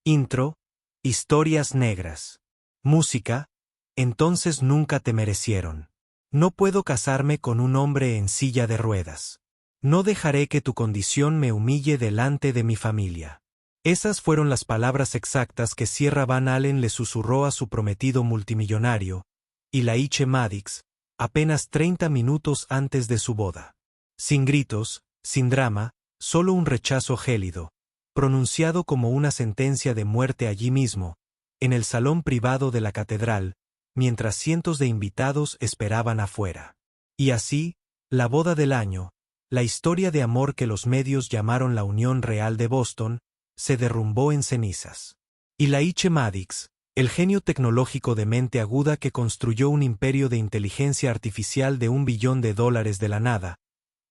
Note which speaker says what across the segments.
Speaker 1: Intro, historias negras. Música, entonces nunca te merecieron. No puedo casarme con un hombre en silla de ruedas. No dejaré que tu condición me humille delante de mi familia. Esas fueron las palabras exactas que Sierra Van Allen le susurró a su prometido multimillonario, Elijah Maddix, apenas 30 minutos antes de su boda. Sin gritos, sin drama, solo un rechazo gélido, pronunciado como una sentencia de muerte allí mismo, en el salón privado de la catedral, mientras cientos de invitados esperaban afuera. Y así, la boda del año, la historia de amor que los medios llamaron la Unión Real de Boston, se derrumbó en cenizas. Elijah Maddix, el genio tecnológico de mente aguda que construyó un imperio de inteligencia artificial de $1 billón de la nada,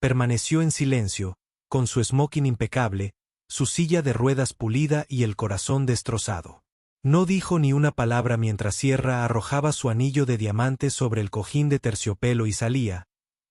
Speaker 1: permaneció en silencio, con su smoking impecable, su silla de ruedas pulida y el corazón destrozado. No dijo ni una palabra mientras Sierra arrojaba su anillo de diamantes sobre el cojín de terciopelo y salía,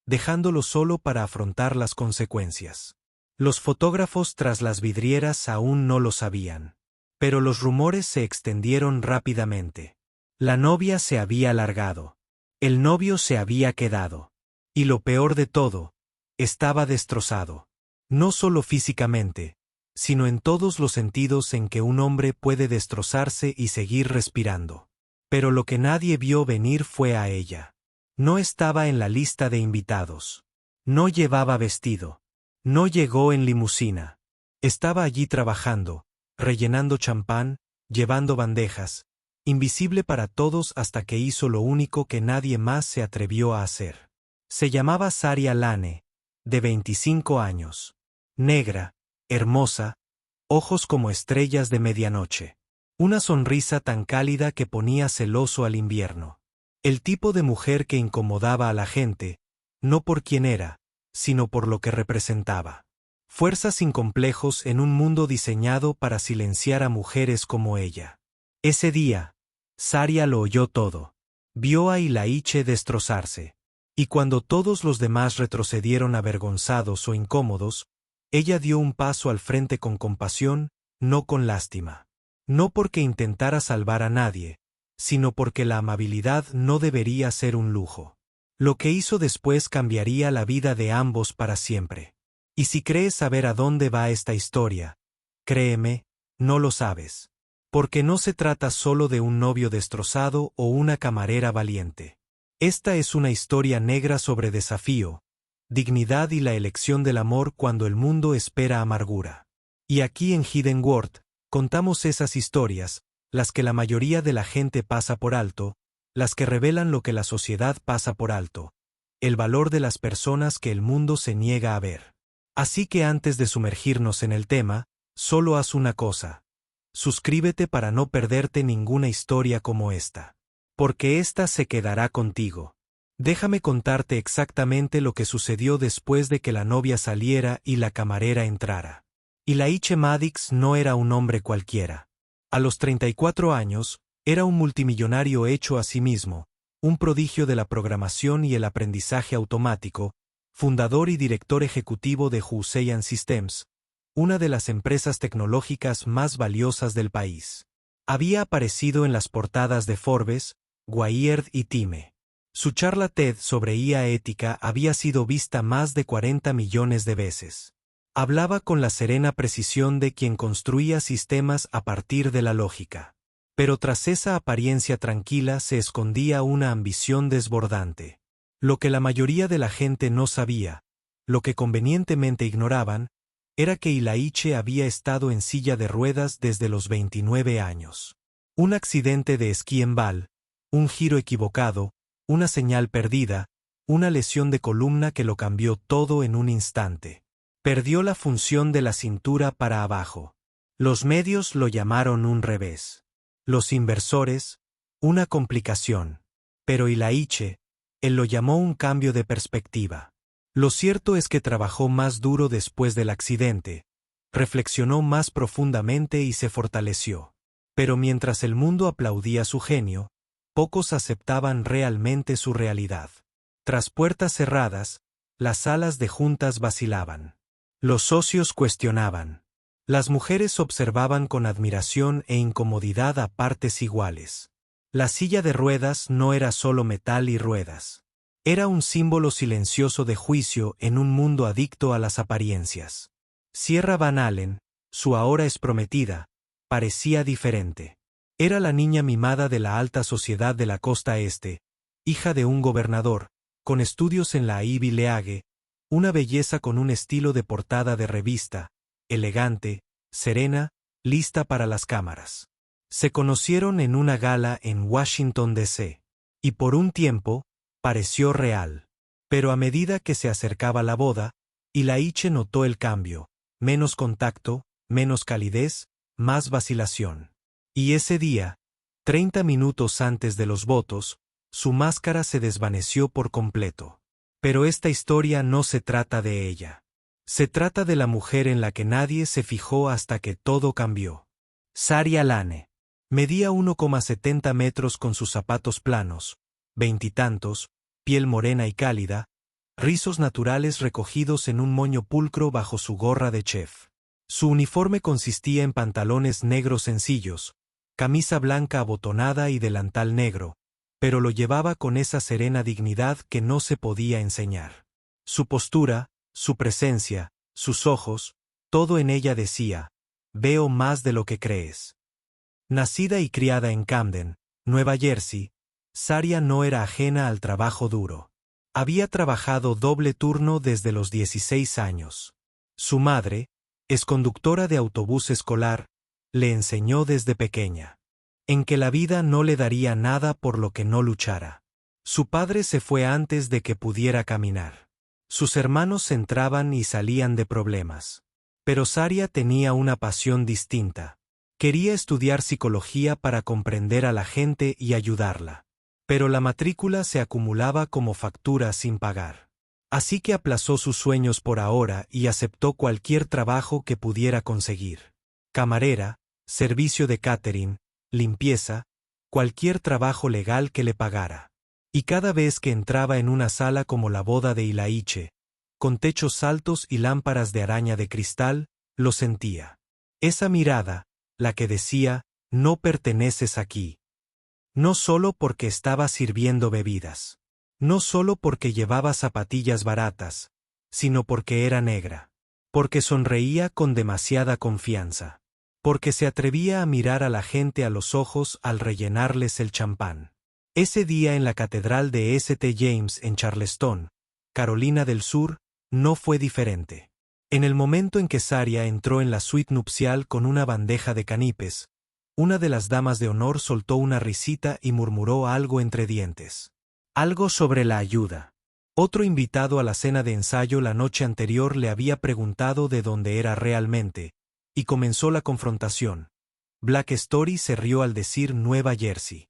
Speaker 1: dejándolo solo para afrontar las consecuencias. Los fotógrafos tras las vidrieras aún no lo sabían. Pero los rumores se extendieron rápidamente. La novia se había largado. El novio se había quedado. Y lo peor de todo, estaba destrozado. No solo físicamente, sino en todos los sentidos en que un hombre puede destrozarse y seguir respirando. Pero lo que nadie vio venir fue a ella. No estaba en la lista de invitados. No llevaba vestido. No llegó en limusina. Estaba allí trabajando, rellenando champán, llevando bandejas, invisible para todos hasta que hizo lo único que nadie más se atrevió a hacer. Se llamaba Saria Lane, de 25 años. Negra, hermosa, ojos como estrellas de medianoche. Una sonrisa tan cálida que ponía celoso al invierno. El tipo de mujer que incomodaba a la gente, no por quién era, sino por lo que representaba. Fuerza sin complejos en un mundo diseñado para silenciar a mujeres como ella. Ese día, Saria lo oyó todo. Vio a Elijah destrozarse. Y cuando todos los demás retrocedieron avergonzados o incómodos, ella dio un paso al frente con compasión, no con lástima. No porque intentara salvar a nadie, sino porque la amabilidad no debería ser un lujo. Lo que hizo después cambiaría la vida de ambos para siempre. Y si crees saber a dónde va esta historia, créeme, no lo sabes. Porque no se trata solo de un novio destrozado o una camarera valiente. Esta es una historia negra sobre desafío, dignidad y la elección del amor cuando el mundo espera amargura. Y aquí en Hidden World, contamos esas historias, las que la mayoría de la gente pasa por alto, las que revelan lo que la sociedad pasa por alto, el valor de las personas que el mundo se niega a ver. Así que antes de sumergirnos en el tema, solo haz una cosa. Suscríbete para no perderte ninguna historia como esta. Porque esta se quedará contigo. Déjame contarte exactamente lo que sucedió después de que la novia saliera y la camarera entrara. Elijah Maddix no era un hombre cualquiera. A los 34 años, era un multimillonario hecho a sí mismo, un prodigio de la programación y el aprendizaje automático, fundador y director ejecutivo de Hussein Systems, una de las empresas tecnológicas más valiosas del país. Había aparecido en las portadas de Forbes, Wired y Time. Su charla TED sobre IA ética había sido vista más de 40 millones de veces. Hablaba con la serena precisión de quien construía sistemas a partir de la lógica. Pero tras esa apariencia tranquila se escondía una ambición desbordante. Lo que la mayoría de la gente no sabía, lo que convenientemente ignoraban, era que Elijah había estado en silla de ruedas desde los 29 años. Un accidente de esquí en Val, un giro equivocado, una señal perdida, una lesión de columna que lo cambió todo en un instante. Perdió la función de la cintura para abajo. Los medios lo llamaron un revés. Los inversores, una complicación. Pero Elijah, él lo llamó un cambio de perspectiva. Lo cierto es que trabajó más duro después del accidente, reflexionó más profundamente y se fortaleció. Pero mientras el mundo aplaudía su genio, pocos aceptaban realmente su realidad. Tras puertas cerradas, las salas de juntas vacilaban. Los socios cuestionaban. Las mujeres observaban con admiración e incomodidad a partes iguales. La silla de ruedas no era solo metal y ruedas. Era un símbolo silencioso de juicio en un mundo adicto a las apariencias. Sierra Van Allen, su ahora exprometida, parecía diferente. Era la niña mimada de la alta sociedad de la costa este, hija de un gobernador, con estudios en la Ivy League, una belleza con un estilo de portada de revista, elegante, serena, lista para las cámaras. Se conocieron en una gala en Washington, D.C. Y por un tiempo, pareció real. Pero a medida que se acercaba la boda, Ilaiche notó el cambio, menos contacto, menos calidez, más vacilación. Y ese día, 30 minutos antes de los votos, su máscara se desvaneció por completo. Pero esta historia no se trata de ella. Se trata de la mujer en la que nadie se fijó hasta que todo cambió. Saria Lane. Medía 1,70 metros con sus zapatos planos, veintitantos, piel morena y cálida, rizos naturales recogidos en un moño pulcro bajo su gorra de chef. Su uniforme consistía en pantalones negros sencillos, camisa blanca abotonada y delantal negro, pero lo llevaba con esa serena dignidad que no se podía enseñar. Su postura, su presencia, sus ojos, todo en ella decía: veo más de lo que crees. Nacida y criada en Camden, Nueva Jersey, Saria no era ajena al trabajo duro. Había trabajado doble turno desde los 16 años. Su madre, exconductora de autobús escolar, le enseñó desde pequeña en que la vida no le daría nada por lo que no luchara. Su padre se fue antes de que pudiera caminar. Sus hermanos entraban y salían de problemas. Pero Saria tenía una pasión distinta. Quería estudiar psicología para comprender a la gente y ayudarla. Pero la matrícula se acumulaba como factura sin pagar. Así que aplazó sus sueños por ahora y aceptó cualquier trabajo que pudiera conseguir. Camarera, servicio de catering, limpieza, cualquier trabajo legal que le pagara. Y cada vez que entraba en una sala como la boda de Ilaiche, con techos altos y lámparas de araña de cristal, lo sentía. Esa mirada, la que decía: no perteneces aquí. No solo porque estaba sirviendo bebidas. No solo porque llevaba zapatillas baratas, sino porque era negra. Porque sonreía con demasiada confianza. Porque se atrevía a mirar a la gente a los ojos al rellenarles el champán. Ese día en la catedral de St. James en Charleston, Carolina del Sur, no fue diferente. En el momento en que Saria entró en la suite nupcial con una bandeja de canipes, una de las damas de honor soltó una risita y murmuró algo entre dientes. Algo sobre la ayuda. Otro invitado a la cena de ensayo la noche anterior le había preguntado de dónde era realmente, y comenzó la confrontación. Black Story se rió al decir Nueva Jersey.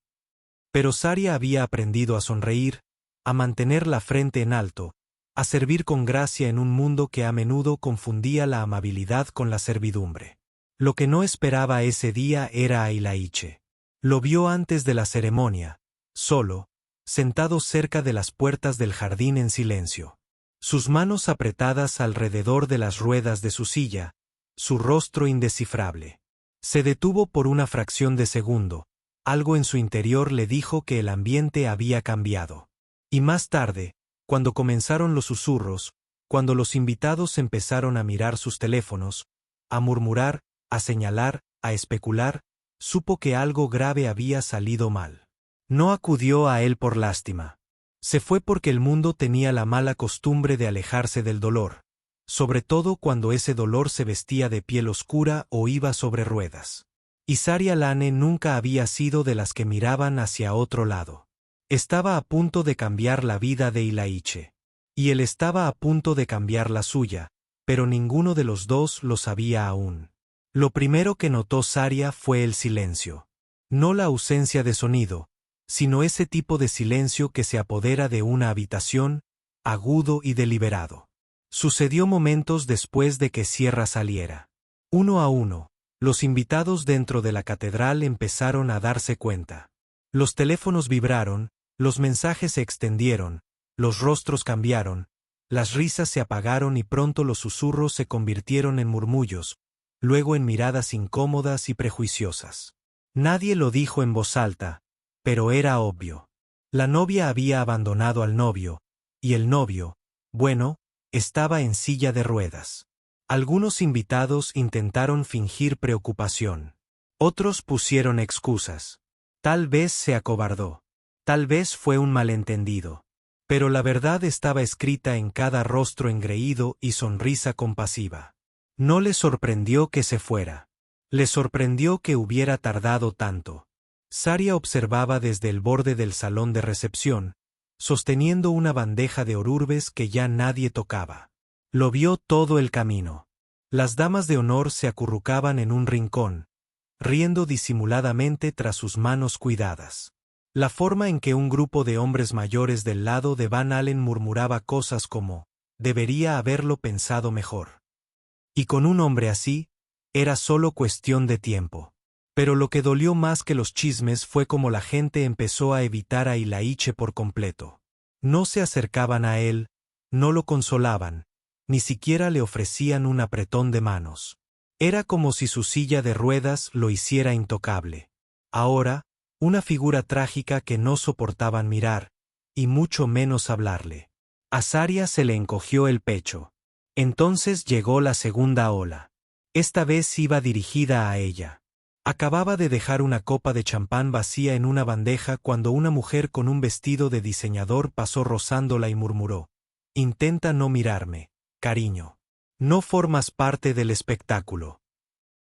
Speaker 1: Pero Saria había aprendido a sonreír, a mantener la frente en alto, a servir con gracia en un mundo que a menudo confundía la amabilidad con la servidumbre. Lo que no esperaba ese día era a Ilaiche. Lo vio antes de la ceremonia, solo, sentado cerca de las puertas del jardín en silencio. Sus manos apretadas alrededor de las ruedas de su silla, su rostro indescifrable. Se detuvo por una fracción de segundo. Algo en su interior le dijo que el ambiente había cambiado. Y más tarde, cuando comenzaron los susurros, cuando los invitados empezaron a mirar sus teléfonos, a murmurar, a señalar, a especular, supo que algo grave había salido mal. No acudió a él por lástima. Se fue porque el mundo tenía la mala costumbre de alejarse del dolor, sobre todo cuando ese dolor se vestía de piel oscura o iba sobre ruedas. Y Saria Lane nunca había sido de las que miraban hacia otro lado. Estaba a punto de cambiar la vida de Ilaiche. Y él estaba a punto de cambiar la suya, pero ninguno de los dos lo sabía aún. Lo primero que notó Saria fue el silencio. No la ausencia de sonido, sino ese tipo de silencio que se apodera de una habitación, agudo y deliberado. Sucedió momentos después de que Sierra saliera. Uno a uno, los invitados dentro de la catedral empezaron a darse cuenta. Los teléfonos vibraron, los mensajes se extendieron, los rostros cambiaron, las risas se apagaron y pronto los susurros se convirtieron en murmullos, luego en miradas incómodas y prejuiciosas. Nadie lo dijo en voz alta, pero era obvio. La novia había abandonado al novio, y el novio, bueno, estaba en silla de ruedas. Algunos invitados intentaron fingir preocupación. Otros pusieron excusas. Tal vez se acobardó. Tal vez fue un malentendido. Pero la verdad estaba escrita en cada rostro engreído y sonrisa compasiva. No le sorprendió que se fuera. Le sorprendió que hubiera tardado tanto. Saria observaba desde el borde del salón de recepción, sosteniendo una bandeja de orurbes que ya nadie tocaba. Lo vio todo el camino. Las damas de honor se acurrucaban en un rincón, riendo disimuladamente tras sus manos cuidadas. La forma en que un grupo de hombres mayores del lado de Van Allen murmuraba cosas como, debería haberlo pensado mejor. Y con un hombre así, era solo cuestión de tiempo. Pero lo que dolió más que los chismes fue como la gente empezó a evitar a Ilaiche por completo. No se acercaban a él, no lo consolaban, ni siquiera le ofrecían un apretón de manos. Era como si su silla de ruedas lo hiciera intocable. Ahora, una figura trágica que no soportaban mirar, y mucho menos hablarle. A Saria se le encogió el pecho. Entonces llegó la segunda ola. Esta vez iba dirigida a ella. Acababa de dejar una copa de champán vacía en una bandeja cuando una mujer con un vestido de diseñador pasó rozándola y murmuró: «Intenta no mirarme, cariño. No formas parte del espectáculo».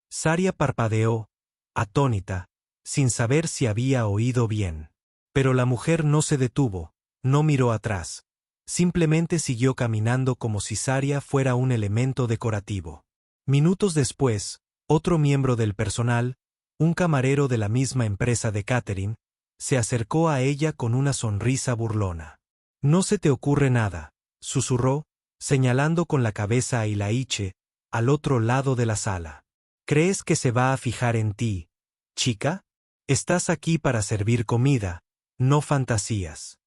Speaker 1: Saria parpadeó, atónita, sin saber si había oído bien. Pero la mujer no se detuvo, no miró atrás. Simplemente siguió caminando como si Saria fuera un elemento decorativo. Minutos después, otro miembro del personal, un camarero de la misma empresa de catering, se acercó a ella con una sonrisa burlona. «No se te ocurre nada», susurró, señalando con la cabeza a Ilaiche, al otro lado de la sala. «¿Crees que se va a fijar en ti, chica? Estás aquí para servir comida, no fantasías».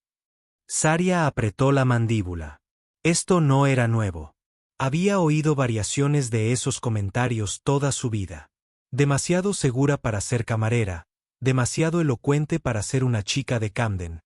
Speaker 1: Saria apretó la mandíbula. Esto no era nuevo. Había oído variaciones de esos comentarios toda su vida. Demasiado segura para ser camarera, demasiado elocuente para ser una chica de Camden,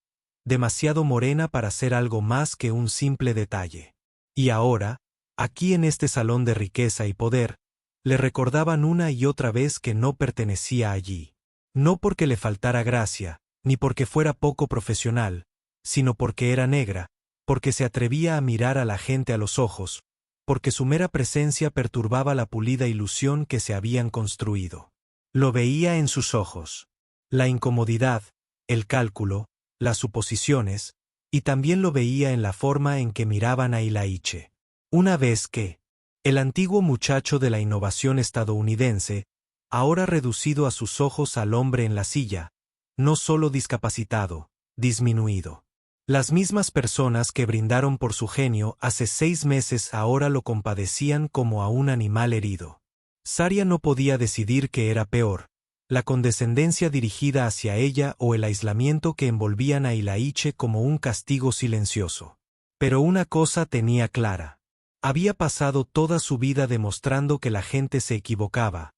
Speaker 1: demasiado morena para ser algo más que un simple detalle. Y ahora, aquí en este salón de riqueza y poder, le recordaban una y otra vez que no pertenecía allí. No porque le faltara gracia, ni porque fuera poco profesional, sino porque era negra, porque se atrevía a mirar a la gente a los ojos, porque su mera presencia perturbaba la pulida ilusión que se habían construido. Lo veía en sus ojos. La incomodidad, el cálculo, las suposiciones, y también lo veía en la forma en que miraban a Ilaiche. Una vez que, el antiguo muchacho de la innovación estadounidense, ahora reducido a sus ojos al hombre en la silla, no solo discapacitado, disminuido. Las mismas personas que brindaron por su genio hace 6 meses ahora lo compadecían como a un animal herido. Saria no podía decidir qué era peor, la condescendencia dirigida hacia ella o el aislamiento que envolvían a Ilaiche como un castigo silencioso. Pero una cosa tenía clara. Había pasado toda su vida demostrando que la gente se equivocaba,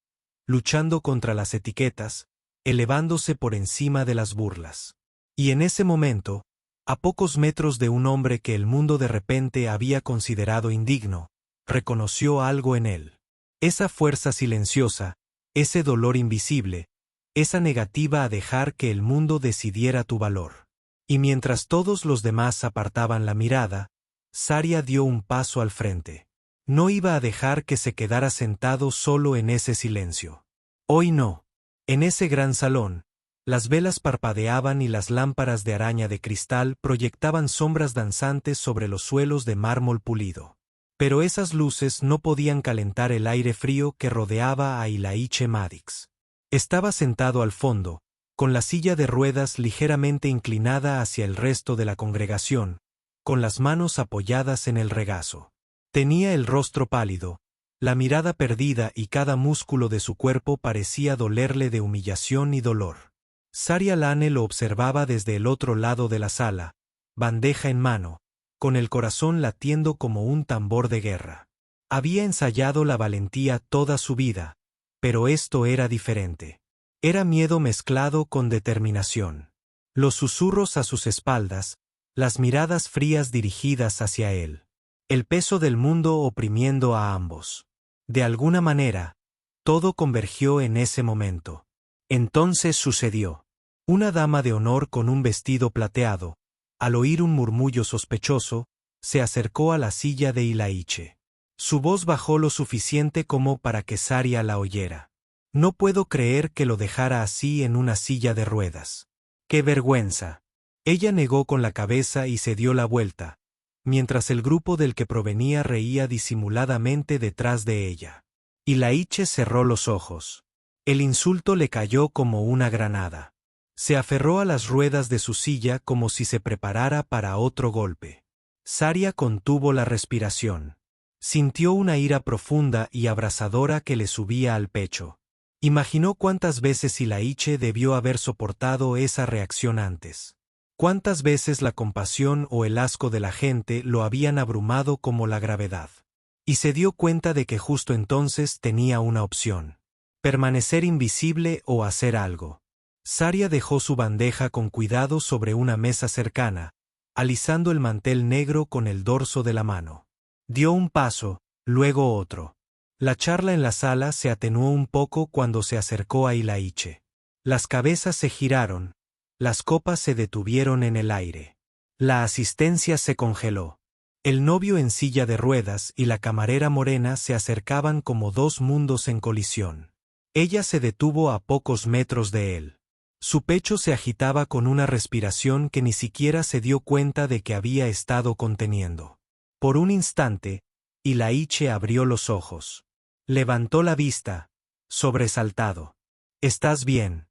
Speaker 1: luchando contra las etiquetas, elevándose por encima de las burlas. Y en ese momento, a pocos metros de un hombre que el mundo de repente había considerado indigno, reconoció algo en él. Esa fuerza silenciosa, ese dolor invisible, esa negativa a dejar que el mundo decidiera tu valor. Y mientras todos los demás apartaban la mirada, Saria dio un paso al frente. No iba a dejar que se quedara sentado solo en ese silencio. Hoy no. En ese gran salón, las velas parpadeaban y las lámparas de araña de cristal proyectaban sombras danzantes sobre los suelos de mármol pulido. Pero esas luces no podían calentar el aire frío que rodeaba a Ilaiche Maddix. Estaba sentado al fondo, con la silla de ruedas ligeramente inclinada hacia el resto de la congregación, con las manos apoyadas en el regazo. Tenía el rostro pálido, la mirada perdida y cada músculo de su cuerpo parecía dolerle de humillación y dolor. Saria Lane lo observaba desde el otro lado de la sala, bandeja en mano, con el corazón latiendo como un tambor de guerra. Había ensayado la valentía toda su vida, pero esto era diferente. Era miedo mezclado con determinación. Los susurros a sus espaldas, las miradas frías dirigidas hacia él. El peso del mundo oprimiendo a ambos. De alguna manera, todo convergió en ese momento. Entonces sucedió. Una dama de honor con un vestido plateado, al oír un murmullo sospechoso, se acercó a la silla de Ilaiche. Su voz bajó lo suficiente como para que Saria la oyera. No puedo creer que lo dejara así en una silla de ruedas. ¡Qué vergüenza! Ella negó con la cabeza y se dio la vuelta, mientras el grupo del que provenía reía disimuladamente detrás de ella. Ilaiche cerró los ojos. El insulto le cayó como una granada. Se aferró a las ruedas de su silla como si se preparara para otro golpe. Saria contuvo la respiración. Sintió una ira profunda y abrasadora que le subía al pecho. Imaginó cuántas veces Ilaiche debió haber soportado esa reacción antes. Cuántas veces la compasión o el asco de la gente lo habían abrumado como la gravedad. Y se dio cuenta de que justo entonces tenía una opción: permanecer invisible o hacer algo. Saria dejó su bandeja con cuidado sobre una mesa cercana, alisando el mantel negro con el dorso de la mano. Dio un paso, luego otro. La charla en la sala se atenuó un poco cuando se acercó a Ilaiche. Las cabezas se giraron, las copas se detuvieron en el aire. La asistencia se congeló. El novio en silla de ruedas y la camarera morena se acercaban como dos mundos en colisión. Ella se detuvo a pocos metros de él. Su pecho se agitaba con una respiración que ni siquiera se dio cuenta de que había estado conteniendo. Por un instante, Ilaiche abrió los ojos. Levantó la vista, sobresaltado. ¿Estás bien?,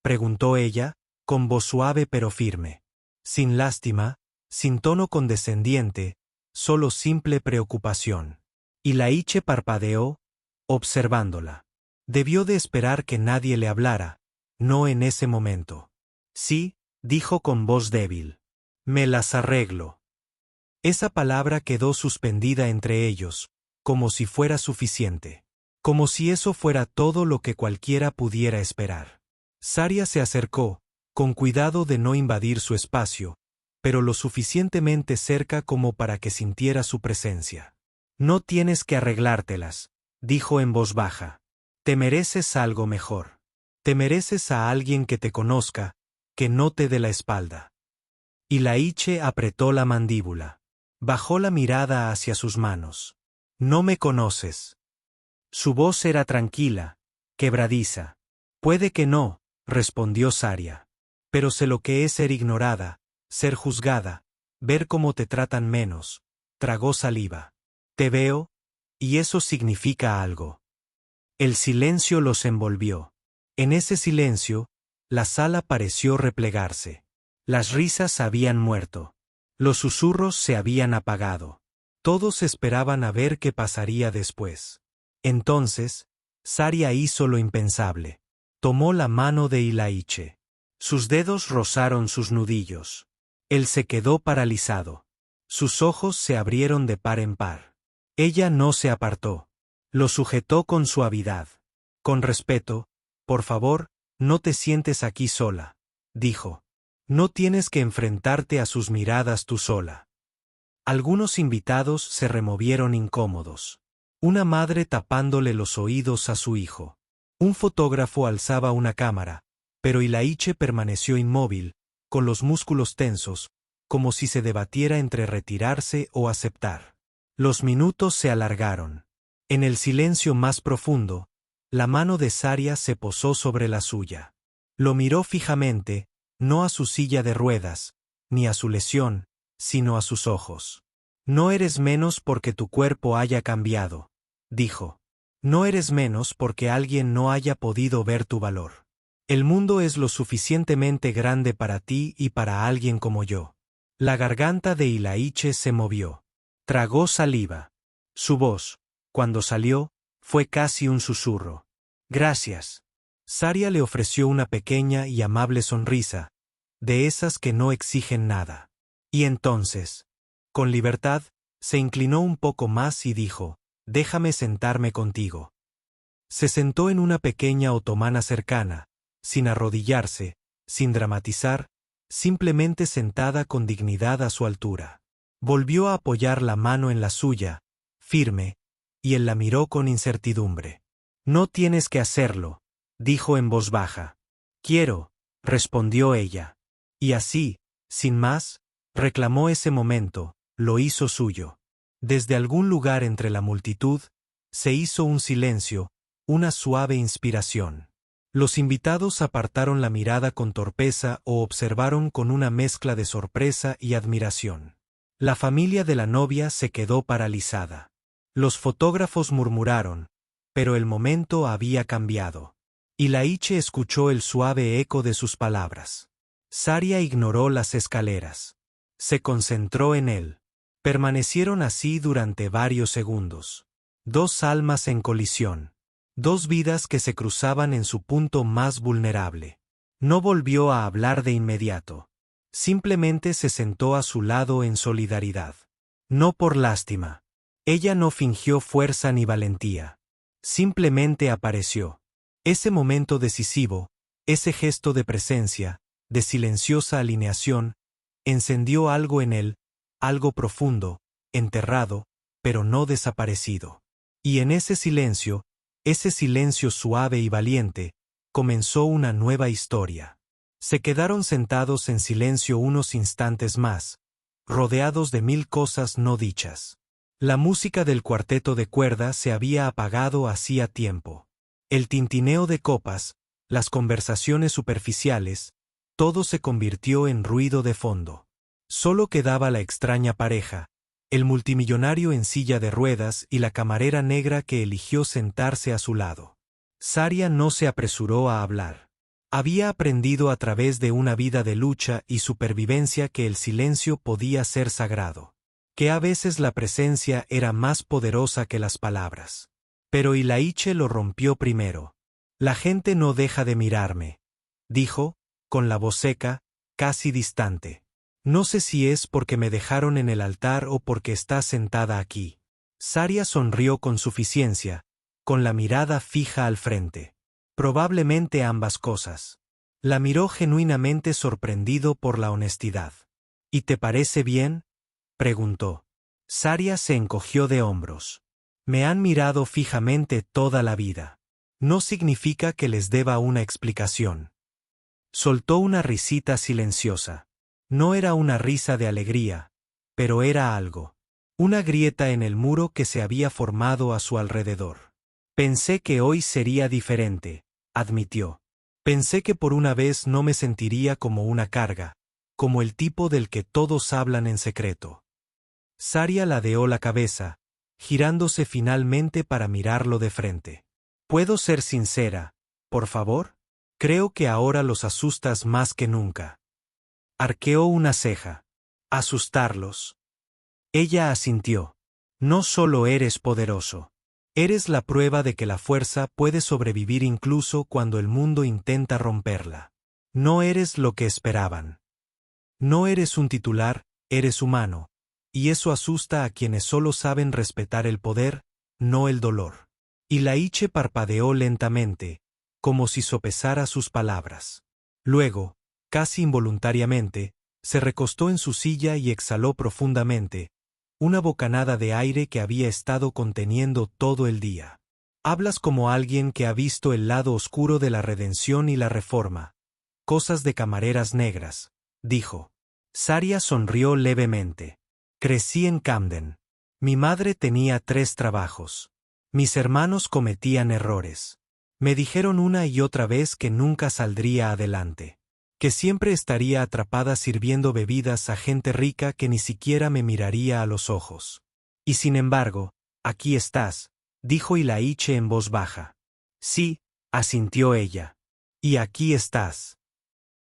Speaker 1: preguntó ella, con voz suave pero firme. Sin lástima, sin tono condescendiente, solo simple preocupación. Ilaiche parpadeó, observándola. Debió de esperar que nadie le hablara, no en ese momento. Sí, dijo con voz débil. Me las arreglo. Esa palabra quedó suspendida entre ellos, como si fuera suficiente. Como si eso fuera todo lo que cualquiera pudiera esperar. Saria se acercó, con cuidado de no invadir su espacio, pero lo suficientemente cerca como para que sintiera su presencia. No tienes que arreglártelas, dijo en voz baja. Te mereces algo mejor. Te mereces a alguien que te conozca, que no te dé la espalda. Ilaiche apretó la mandíbula. Bajó la mirada hacia sus manos. No me conoces. Su voz era tranquila, quebradiza. Puede que no, respondió Saria. Pero sé lo que es ser ignorada, ser juzgada, ver cómo te tratan menos. Tragó saliva. Te veo, y eso significa algo. El silencio los envolvió. En ese silencio, la sala pareció replegarse. Las risas habían muerto. Los susurros se habían apagado. Todos esperaban a ver qué pasaría después. Entonces, Saria hizo lo impensable. Tomó la mano de Ilaiche. Sus dedos rozaron sus nudillos. Él se quedó paralizado. Sus ojos se abrieron de par en par. Ella no se apartó. Lo sujetó con suavidad. Con respeto, por favor, no te sientes aquí sola, dijo. No tienes que enfrentarte a sus miradas tú sola. Algunos invitados se removieron incómodos. Una madre tapándole los oídos a su hijo. Un fotógrafo alzaba una cámara, pero Ilaiche permaneció inmóvil, con los músculos tensos, como si se debatiera entre retirarse o aceptar. Los minutos se alargaron. En el silencio más profundo, la mano de Saria se posó sobre la suya. Lo miró fijamente, no a su silla de ruedas, ni a su lesión, sino a sus ojos. No eres menos porque tu cuerpo haya cambiado, dijo. No eres menos porque alguien no haya podido ver tu valor. El mundo es lo suficientemente grande para ti y para alguien como yo. La garganta de Ilaiche se movió. Tragó saliva. Su voz, cuando salió, fue casi un susurro. Gracias. Saria le ofreció una pequeña y amable sonrisa, de esas que no exigen nada. Y entonces, con libertad, se inclinó un poco más y dijo, déjame sentarme contigo. Se sentó en una pequeña otomana cercana, sin arrodillarse, sin dramatizar, simplemente sentada con dignidad a su altura. Volvió a apoyar la mano en la suya, firme, y él la miró con incertidumbre. No tienes que hacerlo, dijo en voz baja. Quiero, respondió ella. Y así, sin más, reclamó ese momento, lo hizo suyo. Desde algún lugar entre la multitud, se hizo un silencio, una suave inspiración. Los invitados apartaron la mirada con torpeza o observaron con una mezcla de sorpresa y admiración. La familia de la novia se quedó paralizada. Los fotógrafos murmuraron, pero el momento había cambiado. Y Laiche escuchó el suave eco de sus palabras. Saria ignoró las escaleras. Se concentró en él. Permanecieron así durante varios segundos. Dos almas en colisión. Dos vidas que se cruzaban en su punto más vulnerable. No volvió a hablar de inmediato. Simplemente se sentó a su lado en solidaridad. No por lástima. Ella no fingió fuerza ni valentía. Simplemente apareció. Ese momento decisivo, ese gesto de presencia, de silenciosa alineación, encendió algo en él, algo profundo, enterrado, pero no desaparecido. Y en ese silencio suave y valiente, comenzó una nueva historia. Se quedaron sentados en silencio unos instantes más, rodeados de mil cosas no dichas. La música del cuarteto de cuerda se había apagado hacía tiempo. El tintineo de copas, las conversaciones superficiales, todo se convirtió en ruido de fondo. Solo quedaba la extraña pareja, el multimillonario en silla de ruedas y la camarera negra que eligió sentarse a su lado. Saria no se apresuró a hablar. Había aprendido a través de una vida de lucha y supervivencia que el silencio podía ser sagrado, que a veces la presencia era más poderosa que las palabras. Pero Ilaiche lo rompió primero. La gente no deja de mirarme, dijo, con la voz seca, casi distante. No sé si es porque me dejaron en el altar o porque estás sentada aquí. Saria sonrió con suficiencia, con la mirada fija al frente. Probablemente ambas cosas. La miró genuinamente sorprendido por la honestidad. ¿Y te parece bien?, preguntó. Saria se encogió de hombros. Me han mirado fijamente toda la vida. No significa que les deba una explicación. Soltó una risita silenciosa. No era una risa de alegría, pero era algo. Una grieta en el muro que se había formado a su alrededor. Pensé que hoy sería diferente, admitió. Pensé que por una vez no me sentiría como una carga, como el tipo del que todos hablan en secreto. Saria ladeó la cabeza, girándose finalmente para mirarlo de frente. ¿Puedo ser sincera, por favor? Creo que ahora los asustas más que nunca. Arqueó una ceja. Asustarlos. Ella asintió. No solo eres poderoso. Eres la prueba de que la fuerza puede sobrevivir incluso cuando el mundo intenta romperla. No eres lo que esperaban. No eres un titular, eres humano, y eso asusta a quienes solo saben respetar el poder, no el dolor. Y Laiche parpadeó lentamente, como si sopesara sus palabras. Luego, casi involuntariamente, se recostó en su silla y exhaló profundamente, una bocanada de aire que había estado conteniendo todo el día. Hablas como alguien que ha visto el lado oscuro de la redención y la reforma. Cosas de camareras negras, dijo. Saria sonrió levemente. Crecí en Camden. Mi madre tenía 3 trabajos. Mis hermanos cometían errores. Me dijeron una y otra vez que nunca saldría adelante. Que siempre estaría atrapada sirviendo bebidas a gente rica que ni siquiera me miraría a los ojos. Y sin embargo, aquí estás, dijo Ilaiche en voz baja. Sí, asintió ella. Y aquí estás.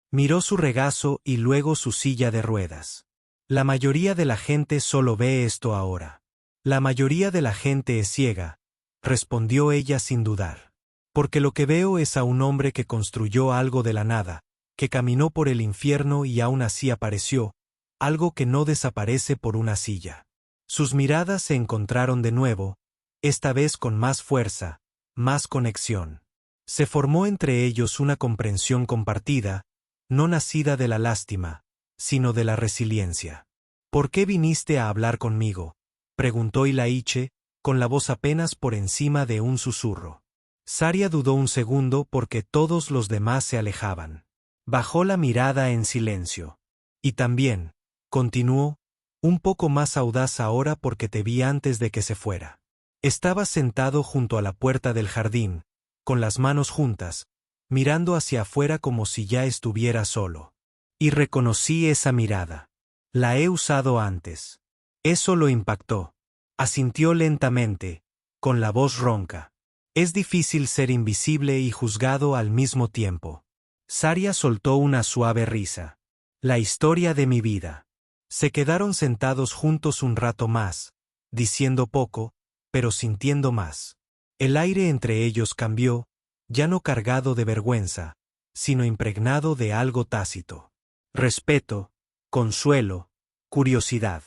Speaker 1: Miró su regazo y luego su silla de ruedas. La mayoría de la gente solo ve esto ahora. La mayoría de la gente es ciega, respondió ella sin dudar. Porque lo que veo es a un hombre que construyó algo de la nada, que caminó por el infierno y aún así apareció, algo que no desaparece por una silla. Sus miradas se encontraron de nuevo, esta vez con más fuerza, más conexión. Se formó entre ellos una comprensión compartida, no nacida de la lástima, sino de la resiliencia. ¿Por qué viniste a hablar conmigo?, preguntó Ilaiche, con la voz apenas por encima de un susurro. Saria dudó un segundo porque todos los demás se alejaban. Bajó la mirada en silencio. Y también, continuó, un poco más audaz ahora porque te vi antes de que se fuera. Estabas sentado junto a la puerta del jardín, con las manos juntas, mirando hacia afuera como si ya estuviera solo. Y reconocí esa mirada. La he usado antes. Eso lo impactó. Asintió lentamente, con la voz ronca. Es difícil ser invisible y juzgado al mismo tiempo. Saria soltó una suave risa. La historia de mi vida. Se quedaron sentados juntos un rato más, diciendo poco, pero sintiendo más. El aire entre ellos cambió, ya no cargado de vergüenza, sino impregnado de algo tácito. Respeto, consuelo, curiosidad.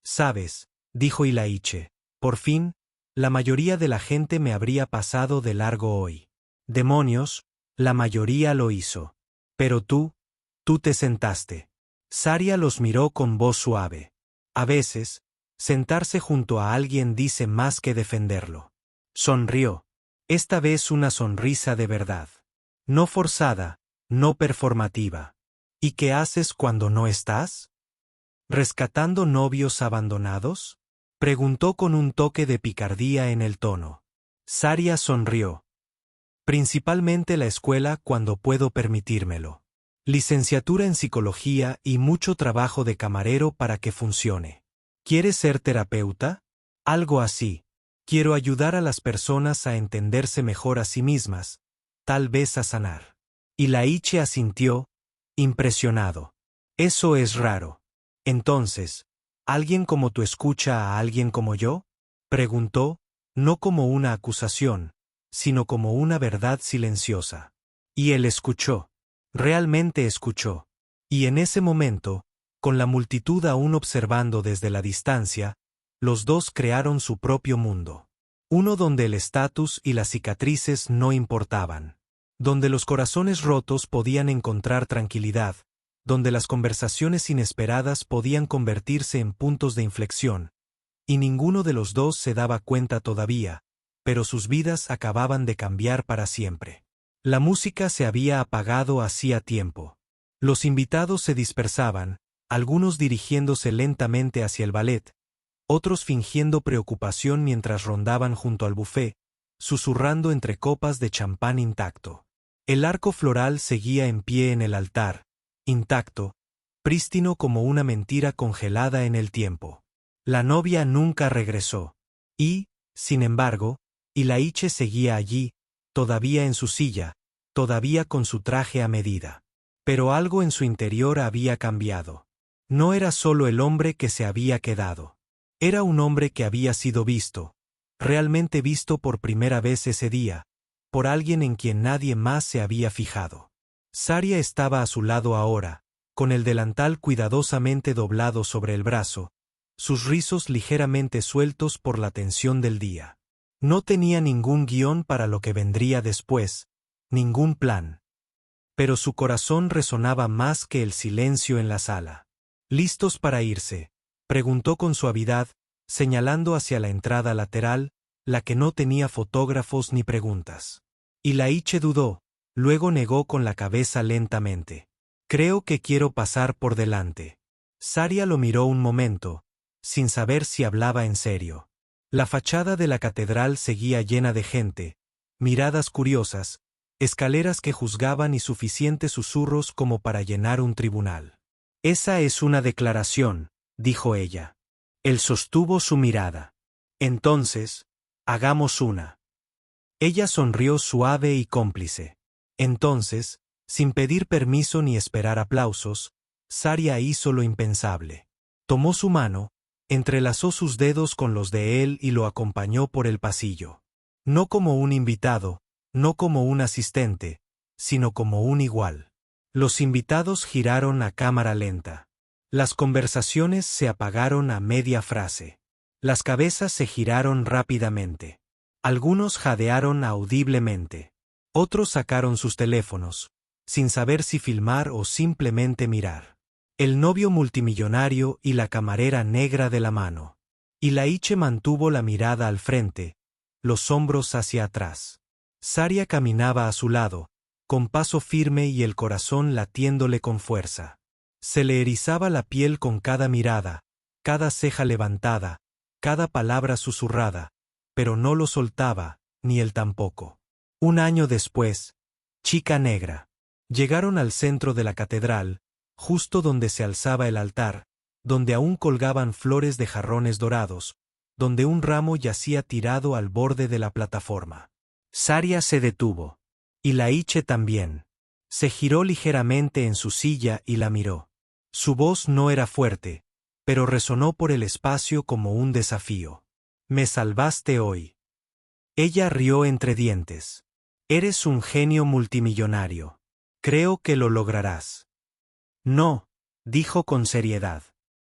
Speaker 1: ¿Sabes?, dijo Ilaiche, por fin, la mayoría de la gente me habría pasado de largo hoy. Demonios, la mayoría lo hizo. Pero tú te sentaste. Saria los miró con voz suave. A veces, sentarse junto a alguien dice más que defenderlo. Sonrió. Esta vez una sonrisa de verdad. No forzada, no performativa. ¿Y qué haces cuando no estás? ¿Rescatando novios abandonados?, preguntó con un toque de picardía en el tono. Saria sonrió. Principalmente la escuela cuando puedo permitírmelo. Licenciatura en psicología y mucho trabajo de camarero para que funcione. ¿Quieres ser terapeuta? Algo así. Quiero ayudar a las personas a entenderse mejor a sí mismas, tal vez a sanar. Ilaiche asintió, impresionado. Eso es raro. Entonces, ¿alguien como tú escucha a alguien como yo?, preguntó, no como una acusación, sino como una verdad silenciosa. Y él escuchó. Realmente escuchó. Y en ese momento, con la multitud aún observando desde la distancia, los dos crearon su propio mundo. Uno donde el estatus y las cicatrices no importaban. Donde los corazones rotos podían encontrar tranquilidad. Donde las conversaciones inesperadas podían convertirse en puntos de inflexión. Y ninguno de los dos se daba cuenta todavía, pero sus vidas acababan de cambiar para siempre. La música se había apagado hacía tiempo. Los invitados se dispersaban, algunos dirigiéndose lentamente hacia el ballet, otros fingiendo preocupación mientras rondaban junto al buffet, susurrando entre copas de champán intacto. El arco floral seguía en pie en el altar, intacto, prístino como una mentira congelada en el tiempo. La novia nunca regresó. Y, sin embargo, Ilaiche seguía allí, todavía en su silla, todavía con su traje a medida. Pero algo en su interior había cambiado. No era solo el hombre que se había quedado. Era un hombre que había sido visto, realmente visto por primera vez ese día, por alguien en quien nadie más se había fijado. Saria estaba a su lado ahora, con el delantal cuidadosamente doblado sobre el brazo, sus rizos ligeramente sueltos por la tensión del día. No tenía ningún guión para lo que vendría después, ningún plan. Pero su corazón resonaba más que el silencio en la sala. ¿Listos para irse?, preguntó con suavidad, señalando hacia la entrada lateral, la que no tenía fotógrafos ni preguntas. Ilaiche dudó, luego negó con la cabeza lentamente. Creo que quiero pasar por delante. Saria lo miró un momento, sin saber si hablaba en serio. La fachada de la catedral seguía llena de gente, miradas curiosas, escaleras que juzgaban y suficientes susurros como para llenar un tribunal. Esa es una declaración, dijo ella. Él sostuvo su mirada. Entonces, hagamos una. Ella sonrió suave y cómplice. Entonces, sin pedir permiso ni esperar aplausos, Saria hizo lo impensable. Tomó su mano, entrelazó sus dedos con los de él y lo acompañó por el pasillo. No como un invitado, no como un asistente, sino como un igual. Los invitados giraron a cámara lenta. Las conversaciones se apagaron a media frase. Las cabezas se giraron rápidamente. Algunos jadearon audiblemente. Otros sacaron sus teléfonos, sin saber si filmar o simplemente mirar. El novio multimillonario y la camarera negra de la mano. Ilaiche mantuvo la mirada al frente, los hombros hacia atrás. Saria caminaba a su lado, con paso firme y el corazón latiéndole con fuerza. Se le erizaba la piel con cada mirada, cada ceja levantada, cada palabra susurrada, pero no lo soltaba, ni él tampoco. Un año después, Chica Negra. Llegaron al centro de la catedral, justo donde se alzaba el altar, donde aún colgaban flores de jarrones dorados, donde un ramo yacía tirado al borde de la plataforma. Saria se detuvo. Ilaiche también. Se giró ligeramente en su silla y la miró. Su voz no era fuerte, pero resonó por el espacio como un desafío. «Me salvaste hoy». Ella rió entre dientes. «Eres un genio multimillonario. Creo que lo lograrás». «No», dijo con seriedad.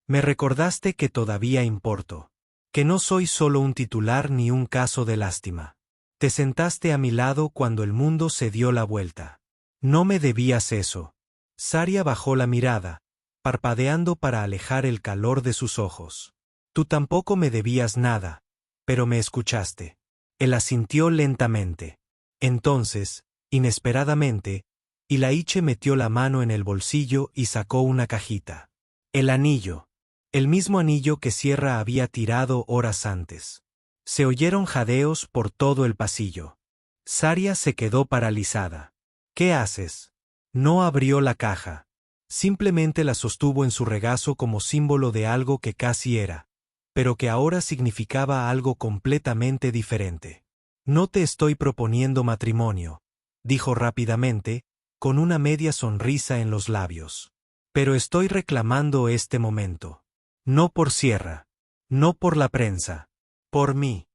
Speaker 1: «Me recordaste que todavía importo. Que no soy solo un titular ni un caso de lástima. Te sentaste a mi lado cuando el mundo se dio la vuelta. No me debías eso». Saria bajó la mirada, parpadeando para alejar el calor de sus ojos. «Tú tampoco me debías nada, pero me escuchaste». Él asintió lentamente. Entonces, inesperadamente, Ilaiche metió la mano en el bolsillo y sacó una cajita. El anillo. El mismo anillo que Sierra había tirado horas antes. Se oyeron jadeos por todo el pasillo. Saria se quedó paralizada. «¿Qué haces?» No abrió la caja. Simplemente la sostuvo en su regazo como símbolo de algo que casi era, pero que ahora significaba algo completamente diferente. «No te estoy proponiendo matrimonio», dijo rápidamente, con una media sonrisa en los labios. «Pero estoy reclamando este momento. No por Sierra. No por la prensa. Por mí».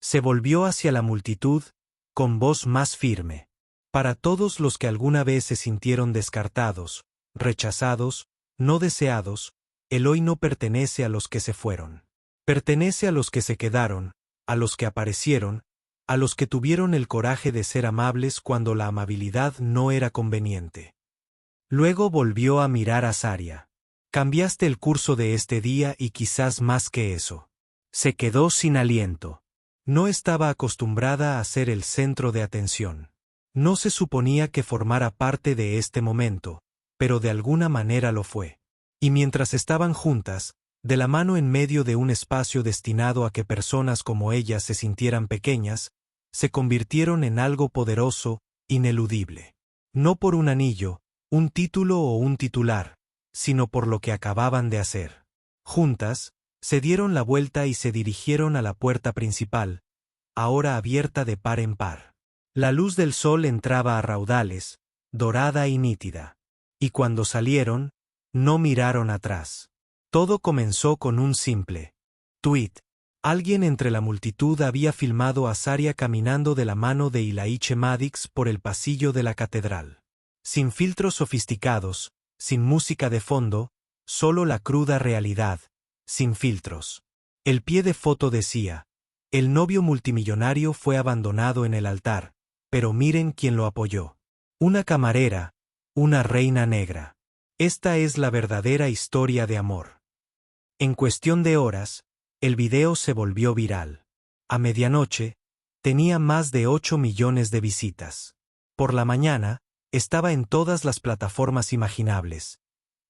Speaker 1: Se volvió hacia la multitud, con voz más firme. «Para todos los que alguna vez se sintieron descartados, rechazados, no deseados, el hoy no pertenece a los que se fueron. Pertenece a los que se quedaron, a los que aparecieron, a los que tuvieron el coraje de ser amables cuando la amabilidad no era conveniente». Luego volvió a mirar a Saria. «Cambiaste el curso de este día y quizás más que eso». Se quedó sin aliento. No estaba acostumbrada a ser el centro de atención. No se suponía que formara parte de este momento, pero de alguna manera lo fue. Y mientras estaban juntas, de la mano en medio de un espacio destinado a que personas como ella se sintieran pequeñas, se convirtieron en algo poderoso, ineludible. No por un anillo, un título o un titular, sino por lo que acababan de hacer. Juntas, se dieron la vuelta y se dirigieron a la puerta principal, ahora abierta de par en par. La luz del sol entraba a raudales, dorada y nítida. Y cuando salieron, no miraron atrás. Todo comenzó con un simple tuit. Alguien entre la multitud había filmado a Saria caminando de la mano de Ilaiche Madix por el pasillo de la catedral. Sin filtros sofisticados, sin música de fondo, solo la cruda realidad, sin filtros. El pie de foto decía: «El novio multimillonario fue abandonado en el altar, pero miren quién lo apoyó. Una camarera, una reina negra. Esta es la verdadera historia de amor». En cuestión de horas, el video se volvió viral. A medianoche, tenía más de 8 millones de visitas. Por la mañana, estaba en todas las plataformas imaginables: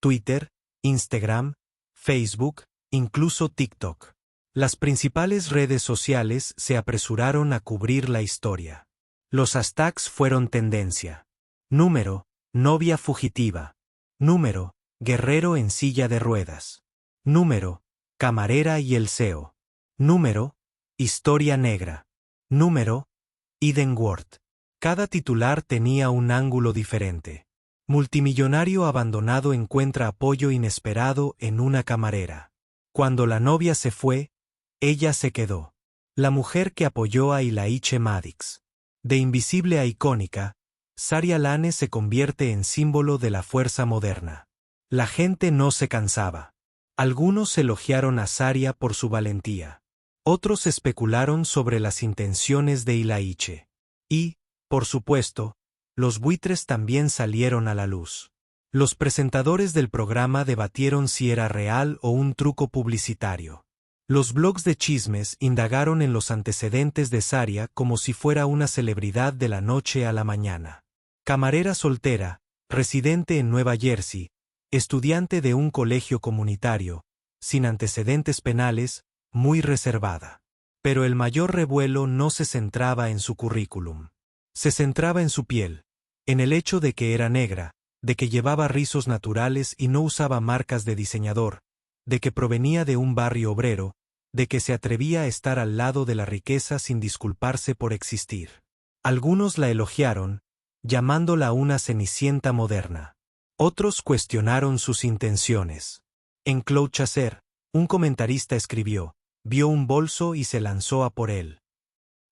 Speaker 1: Twitter, Instagram, Facebook, incluso TikTok. Las principales redes sociales se apresuraron a cubrir la historia. Los hashtags fueron tendencia. Número: novia fugitiva. Número: guerrero en silla de ruedas. Número: camarera y el CEO. Número: historia negra. Número: Eden World. Cada titular tenía un ángulo diferente. Multimillonario abandonado encuentra apoyo inesperado en una camarera. Cuando la novia se fue, ella se quedó. La mujer que apoyó a Ilaiche Madix. De invisible a icónica, Saria Lane se convierte en símbolo de la fuerza moderna. La gente no se cansaba. Algunos elogiaron a Saria por su valentía. Otros especularon sobre las intenciones de Ilaiche. Y, por supuesto, los buitres también salieron a la luz. Los presentadores del programa debatieron si era real o un truco publicitario. Los blogs de chismes indagaron en los antecedentes de Saria como si fuera una celebridad de la noche a la mañana. Camarera soltera, residente en Nueva Jersey, estudiante de un colegio comunitario, sin antecedentes penales, muy reservada. Pero el mayor revuelo no se centraba en su currículum. Se centraba en su piel, en el hecho de que era negra, de que llevaba rizos naturales y no usaba marcas de diseñador, de que provenía de un barrio obrero, de que se atrevía a estar al lado de la riqueza sin disculparse por existir. Algunos la elogiaron, llamándola una cenicienta moderna. Otros cuestionaron sus intenciones. En Clouchacer, un comentarista escribió, vio un bolso y se lanzó a por él.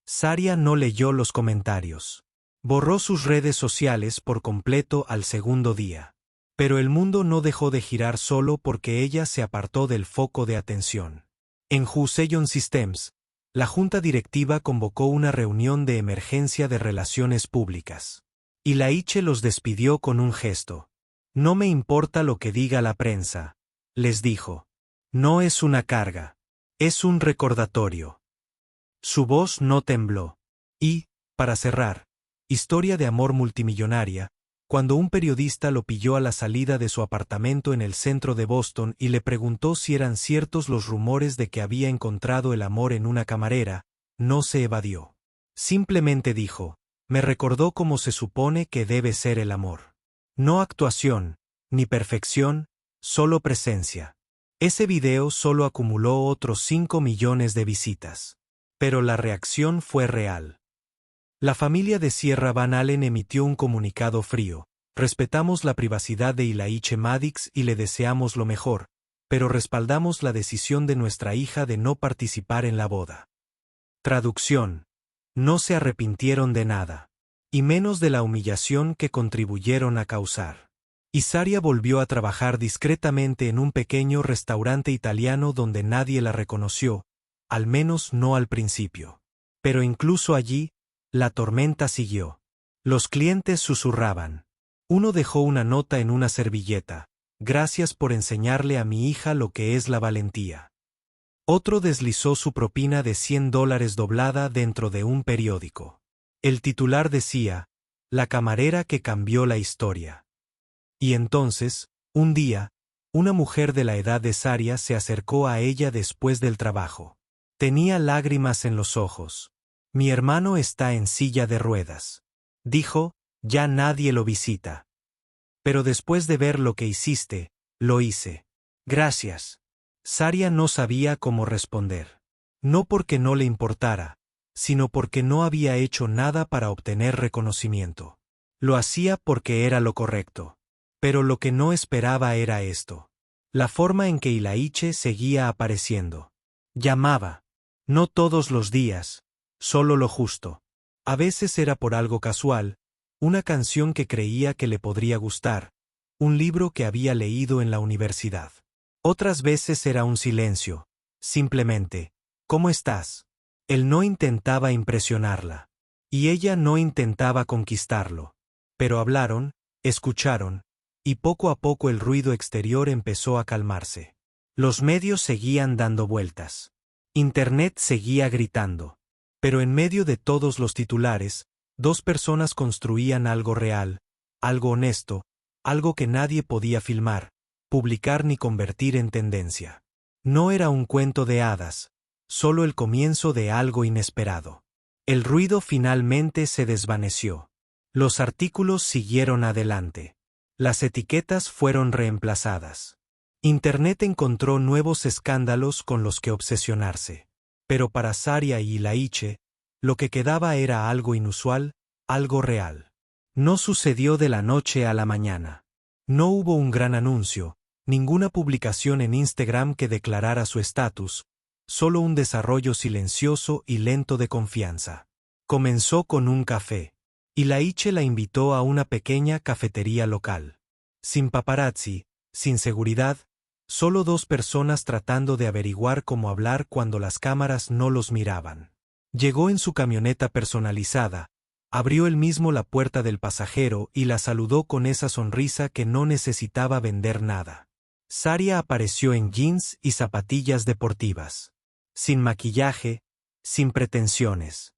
Speaker 1: Saria no leyó los comentarios. Borró sus redes sociales por completo al segundo día. Pero el mundo no dejó de girar solo porque ella se apartó del foco de atención. En Hussein Systems, la junta directiva convocó una reunión de emergencia de relaciones públicas. Ilaiche los despidió con un gesto. No me importa lo que diga la prensa, les dijo. No es una carga. Es un recordatorio. Su voz no tembló. Y, para cerrar, historia de amor multimillonaria, cuando un periodista lo pilló a la salida de su apartamento en el centro de Boston y le preguntó si eran ciertos los rumores de que había encontrado el amor en una camarera, no se evadió. Simplemente dijo, me recordó cómo se supone que debe ser el amor. No actuación, ni perfección, solo presencia. Ese video solo acumuló otros 5 millones de visitas. Pero la reacción fue real. La familia de Sierra Van Allen emitió un comunicado frío. Respetamos la privacidad de Ilaiche Maddox y le deseamos lo mejor, pero respaldamos la decisión de nuestra hija de no participar en la boda. Traducción. No se arrepintieron de nada. Y menos de la humillación que contribuyeron a causar. Y Saria volvió a trabajar discretamente en un pequeño restaurante italiano donde nadie la reconoció, al menos no al principio. Pero incluso allí, la tormenta siguió. Los clientes susurraban. Uno dejó una nota en una servilleta. Gracias por enseñarle a mi hija lo que es la valentía. Otro deslizó su propina de $100 doblada dentro de un periódico. El titular decía, la camarera que cambió la historia. Y entonces, un día, una mujer de la edad de Saria se acercó a ella después del trabajo. Tenía lágrimas en los ojos. Mi hermano está en silla de ruedas. Dijo, ya nadie lo visita. Pero después de ver lo que hiciste, lo hice. Gracias. Saria no sabía cómo responder. No porque no le importara, sino porque no había hecho nada para obtener reconocimiento. Lo hacía porque era lo correcto. Pero lo que no esperaba era esto. La forma en que Ilaiche seguía apareciendo. Llamaba. No todos los días, solo lo justo. A veces era por algo casual, una canción que creía que le podría gustar, un libro que había leído en la universidad. Otras veces era un silencio, simplemente, ¿cómo estás? Él no intentaba impresionarla. Y ella no intentaba conquistarlo. Pero hablaron, escucharon, y poco a poco el ruido exterior empezó a calmarse. Los medios seguían dando vueltas. Internet seguía gritando. Pero en medio de todos los titulares, dos personas construían algo real, algo honesto, algo que nadie podía filmar, publicar ni convertir en tendencia. No era un cuento de hadas, solo el comienzo de algo inesperado. El ruido finalmente se desvaneció. Los artículos siguieron adelante. Las etiquetas fueron reemplazadas. Internet encontró nuevos escándalos con los que obsesionarse. Pero para Saria y Ilaiche, lo que quedaba era algo inusual, algo real. No sucedió de la noche a la mañana. No hubo un gran anuncio, ninguna publicación en Instagram que declarara su estatus, solo un desarrollo silencioso y lento de confianza. Comenzó con un café. Ilaiche la invitó a una pequeña cafetería local. Sin paparazzi, sin seguridad, Solo dos personas tratando de averiguar cómo hablar cuando las cámaras no los miraban. Llegó en su camioneta personalizada, abrió él mismo la puerta del pasajero y la saludó con esa sonrisa que no necesitaba vender nada. Saria apareció en jeans y zapatillas deportivas. Sin maquillaje, sin pretensiones.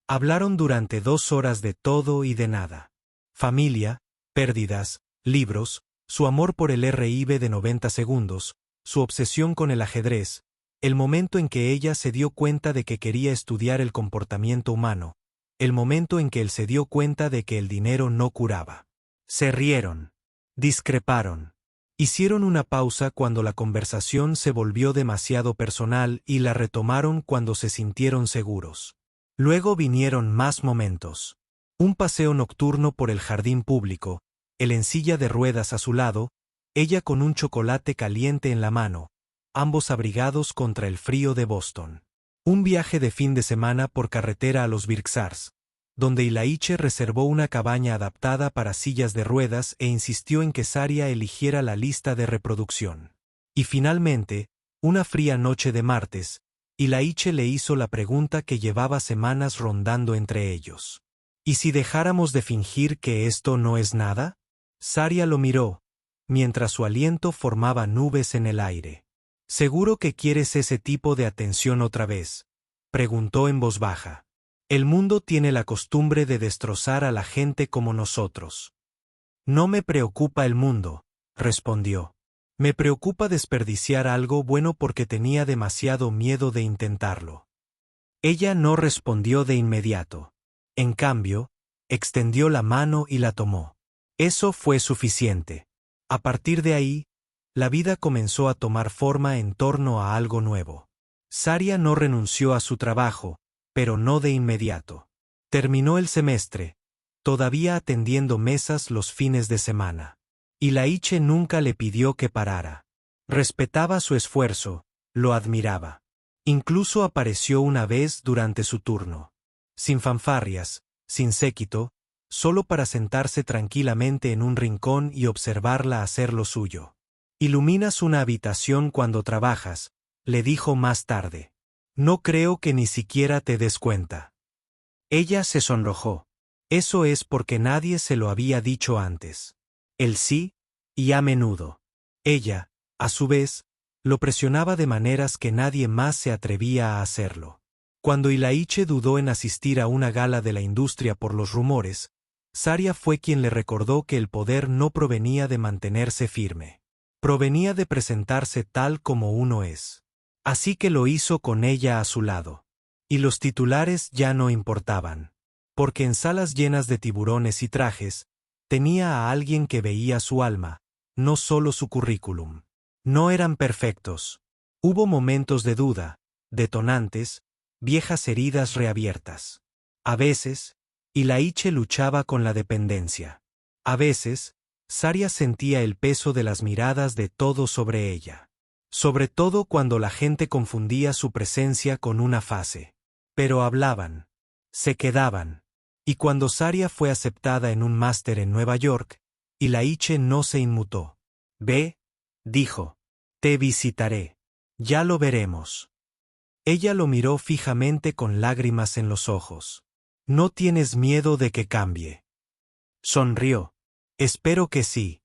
Speaker 1: Hablaron durante 2 horas de todo y de nada. Familia, pérdidas, libros, su amor por el RIB de 90 segundos, su obsesión con el ajedrez, el momento en que ella se dio cuenta de que quería estudiar el comportamiento humano, el momento en que él se dio cuenta de que el dinero no curaba. Se rieron. Discreparon. Hicieron una pausa cuando la conversación se volvió demasiado personal y la retomaron cuando se sintieron seguros. Luego vinieron más momentos. Un paseo nocturno por el jardín público, él en silla de ruedas a su lado, ella con un chocolate caliente en la mano, ambos abrigados contra el frío de Boston. Un viaje de fin de semana por carretera a los Berkshires, donde Ilaiche reservó una cabaña adaptada para sillas de ruedas e insistió en que Saria eligiera la lista de reproducción. Y finalmente, una fría noche de martes, Ilaiche le hizo la pregunta que llevaba semanas rondando entre ellos. ¿Y si dejáramos de fingir que esto no es nada? Saria lo miró, mientras su aliento formaba nubes en el aire. ¿Seguro que quieres ese tipo de atención otra vez?, preguntó en voz baja. El mundo tiene la costumbre de destrozar a la gente como nosotros. No me preocupa el mundo, respondió. Me preocupa desperdiciar algo bueno porque tenía demasiado miedo de intentarlo. Ella no respondió de inmediato. En cambio, extendió la mano y la tomó. Eso fue suficiente. A partir de ahí, la vida comenzó a tomar forma en torno a algo nuevo. Saria no renunció a su trabajo, pero no de inmediato. Terminó el semestre, todavía atendiendo mesas los fines de semana. Ilaiche nunca le pidió que parara. Respetaba su esfuerzo, lo admiraba. Incluso apareció una vez durante su turno. Sin fanfarrias, sin séquito, solo para sentarse tranquilamente en un rincón y observarla hacer lo suyo. «Iluminas una habitación cuando trabajas», le dijo más tarde. «No creo que ni siquiera te des cuenta». Ella se sonrojó. Eso es porque nadie se lo había dicho antes. Él sí, y a menudo. Ella, a su vez, lo presionaba de maneras que nadie más se atrevía a hacerlo. Cuando Ilaiche dudó en asistir a una gala de la industria por los rumores, Saria fue quien le recordó que el poder no provenía de mantenerse firme. Provenía de presentarse tal como uno es. Así que lo hizo con ella a su lado. Y los titulares ya no importaban. Porque en salas llenas de tiburones y trajes, tenía a alguien que veía su alma, no solo su currículum. No eran perfectos. Hubo momentos de duda, detonantes, viejas heridas reabiertas. A veces, Ilaiche luchaba con la dependencia. A veces, Saria sentía el peso de las miradas de todos sobre ella. Sobre todo cuando la gente confundía su presencia con una fase. Pero hablaban. Se quedaban. Y cuando Saria fue aceptada en un máster en Nueva York, Ilaiche no se inmutó. «Ve», dijo. «Te visitaré. Ya lo veremos». Ella lo miró fijamente con lágrimas en los ojos. «¿No tienes miedo de que cambie?». Sonrió. «Espero que sí.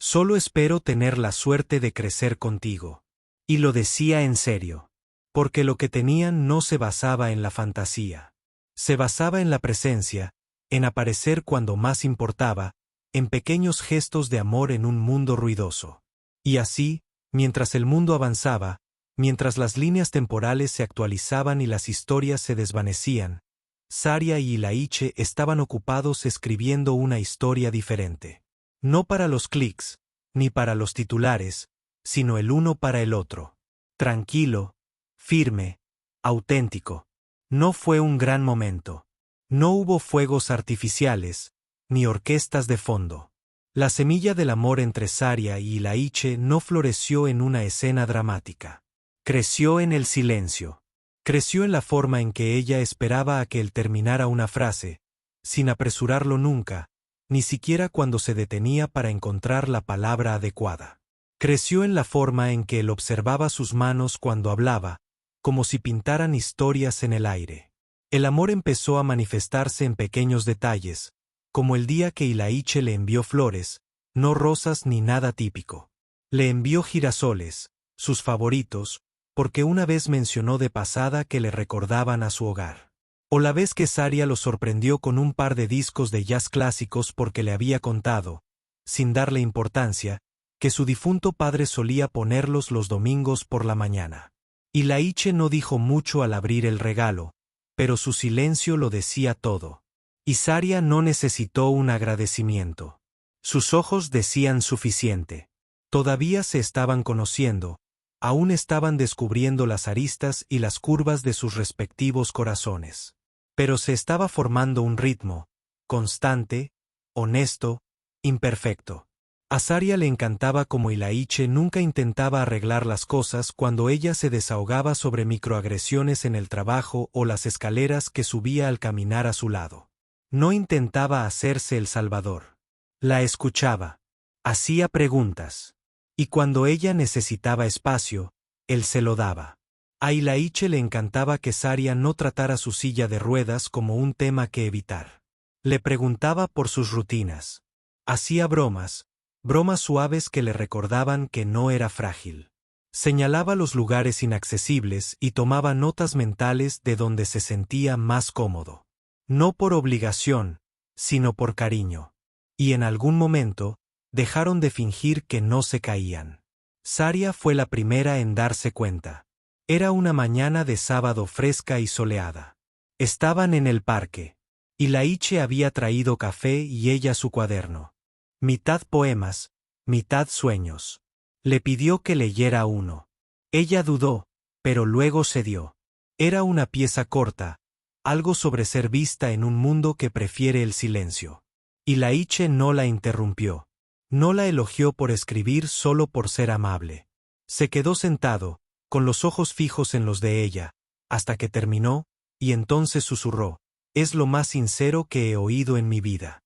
Speaker 1: Solo espero tener la suerte de crecer contigo». Y lo decía en serio. Porque lo que tenían no se basaba en la fantasía. Se basaba en la presencia, en aparecer cuando más importaba, en pequeños gestos de amor en un mundo ruidoso. Y así, mientras el mundo avanzaba, mientras las líneas temporales se actualizaban y las historias se desvanecían, Saria y Ilaiche estaban ocupados escribiendo una historia diferente. No para los clics, ni para los titulares, sino el uno para el otro. Tranquilo, firme, auténtico. No fue un gran momento. No hubo fuegos artificiales, ni orquestas de fondo. La semilla del amor entre Saria y Ilaiche no floreció en una escena dramática. Creció en el silencio. Creció en la forma en que ella esperaba a que él terminara una frase, sin apresurarlo nunca, ni siquiera cuando se detenía para encontrar la palabra adecuada. Creció en la forma en que él observaba sus manos cuando hablaba, como si pintaran historias en el aire. El amor empezó a manifestarse en pequeños detalles, como el día que Ilaiche le envió flores, no rosas ni nada típico. Le envió girasoles, sus favoritos, porque una vez mencionó de pasada que le recordaban a su hogar. O la vez que Saria lo sorprendió con un par de discos de jazz clásicos porque le había contado, sin darle importancia, que su difunto padre solía ponerlos los domingos por la mañana. Ilaiche no dijo mucho al abrir el regalo, pero su silencio lo decía todo. Y Saria no necesitó un agradecimiento. Sus ojos decían suficiente. Todavía se estaban conociendo, aún estaban descubriendo las aristas y las curvas de sus respectivos corazones. Pero se estaba formando un ritmo, constante, honesto, imperfecto. A Saria le encantaba como Ilaiche nunca intentaba arreglar las cosas cuando ella se desahogaba sobre microagresiones en el trabajo o las escaleras que subía al caminar a su lado. No intentaba hacerse el salvador. La escuchaba. Hacía preguntas. Y cuando ella necesitaba espacio, él se lo daba. A Ilaiche le encantaba que Saria no tratara su silla de ruedas como un tema que evitar. Le preguntaba por sus rutinas. Hacía bromas suaves que le recordaban que no era frágil. Señalaba los lugares inaccesibles y tomaba notas mentales de donde se sentía más cómodo. No por obligación, sino por cariño. Y en algún momento, dejaron de fingir que no se caían. Saria fue la primera en darse cuenta. Era una mañana de sábado fresca y soleada. Estaban en el parque. Ilaiche había traído café y ella su cuaderno. Mitad poemas, mitad sueños. Le pidió que leyera uno. Ella dudó, pero luego cedió. Era una pieza corta, algo sobre ser vista en un mundo que prefiere el silencio. Ilaiche no la interrumpió. No la elogió por escribir solo por ser amable. Se quedó sentado, con los ojos fijos en los de ella, hasta que terminó, y entonces susurró: «Es lo más sincero que he oído en mi vida».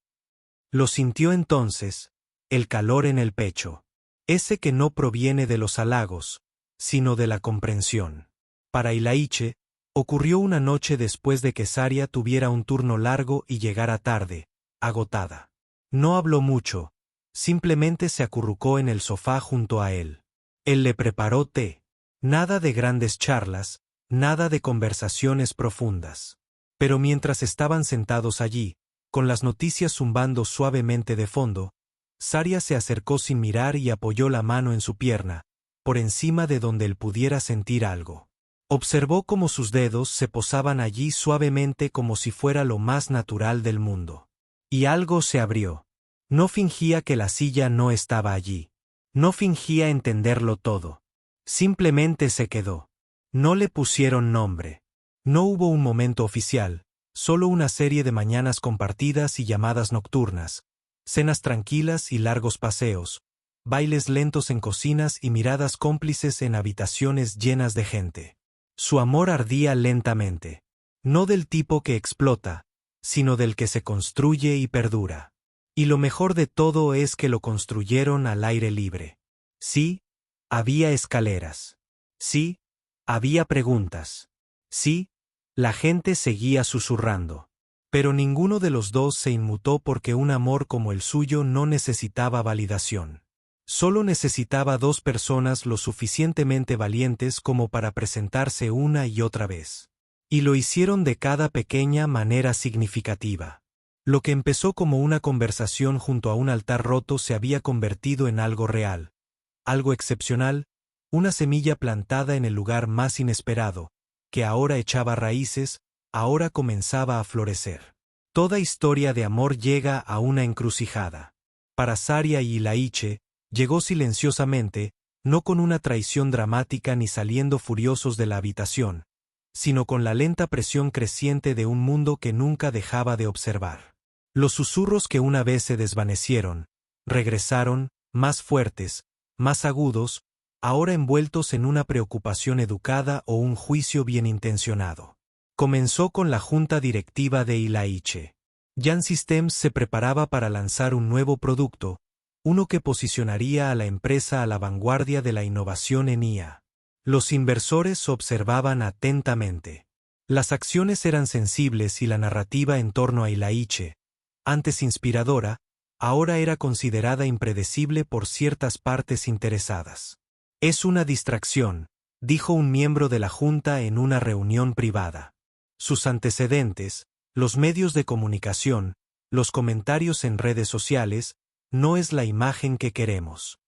Speaker 1: Lo sintió entonces, el calor en el pecho. Ese que no proviene de los halagos, sino de la comprensión. Para Ilaiche, ocurrió una noche después de que Saria tuviera un turno largo y llegara tarde, agotada. No habló mucho, simplemente se acurrucó en el sofá junto a él. Él le preparó té. Nada de grandes charlas, nada de conversaciones profundas. Pero mientras estaban sentados allí, con las noticias zumbando suavemente de fondo, Saria se acercó sin mirar y apoyó la mano en su pierna, por encima de donde él pudiera sentir algo. Observó cómo sus dedos se posaban allí suavemente como si fuera lo más natural del mundo. Y algo se abrió. No fingía que la silla no estaba allí. No fingía entenderlo todo. Simplemente se quedó. No le pusieron nombre. No hubo un momento oficial, solo una serie de mañanas compartidas y llamadas nocturnas, cenas tranquilas y largos paseos, bailes lentos en cocinas y miradas cómplices en habitaciones llenas de gente. Su amor ardía lentamente. No del tipo que explota, sino del que se construye y perdura. Y lo mejor de todo es que lo construyeron al aire libre. Sí, había escaleras. Sí, había preguntas. Sí, la gente seguía susurrando. Pero ninguno de los dos se inmutó porque un amor como el suyo no necesitaba validación. Solo necesitaba dos personas lo suficientemente valientes como para presentarse una y otra vez. Y lo hicieron de cada pequeña manera significativa. Lo que empezó como una conversación junto a un altar roto se había convertido en algo real, algo excepcional, una semilla plantada en el lugar más inesperado, que ahora echaba raíces, ahora comenzaba a florecer. Toda historia de amor llega a una encrucijada. Para Saria y Ilaiche, llegó silenciosamente, no con una traición dramática ni saliendo furiosos de la habitación, sino con la lenta presión creciente de un mundo que nunca dejaba de observar. Los susurros que una vez se desvanecieron, regresaron, más fuertes, más agudos, ahora envueltos en una preocupación educada o un juicio bien intencionado. Comenzó con la junta directiva de Ilaiche. Jan Systems se preparaba para lanzar un nuevo producto, uno que posicionaría a la empresa a la vanguardia de la innovación en IA. Los inversores observaban atentamente. Las acciones eran sensibles y la narrativa en torno a Ilaiche, antes inspiradora, ahora era considerada impredecible por ciertas partes interesadas. Es una distracción, dijo un miembro de la Junta en una reunión privada. Sus antecedentes, los medios de comunicación, los comentarios en redes sociales, no es la imagen que queremos.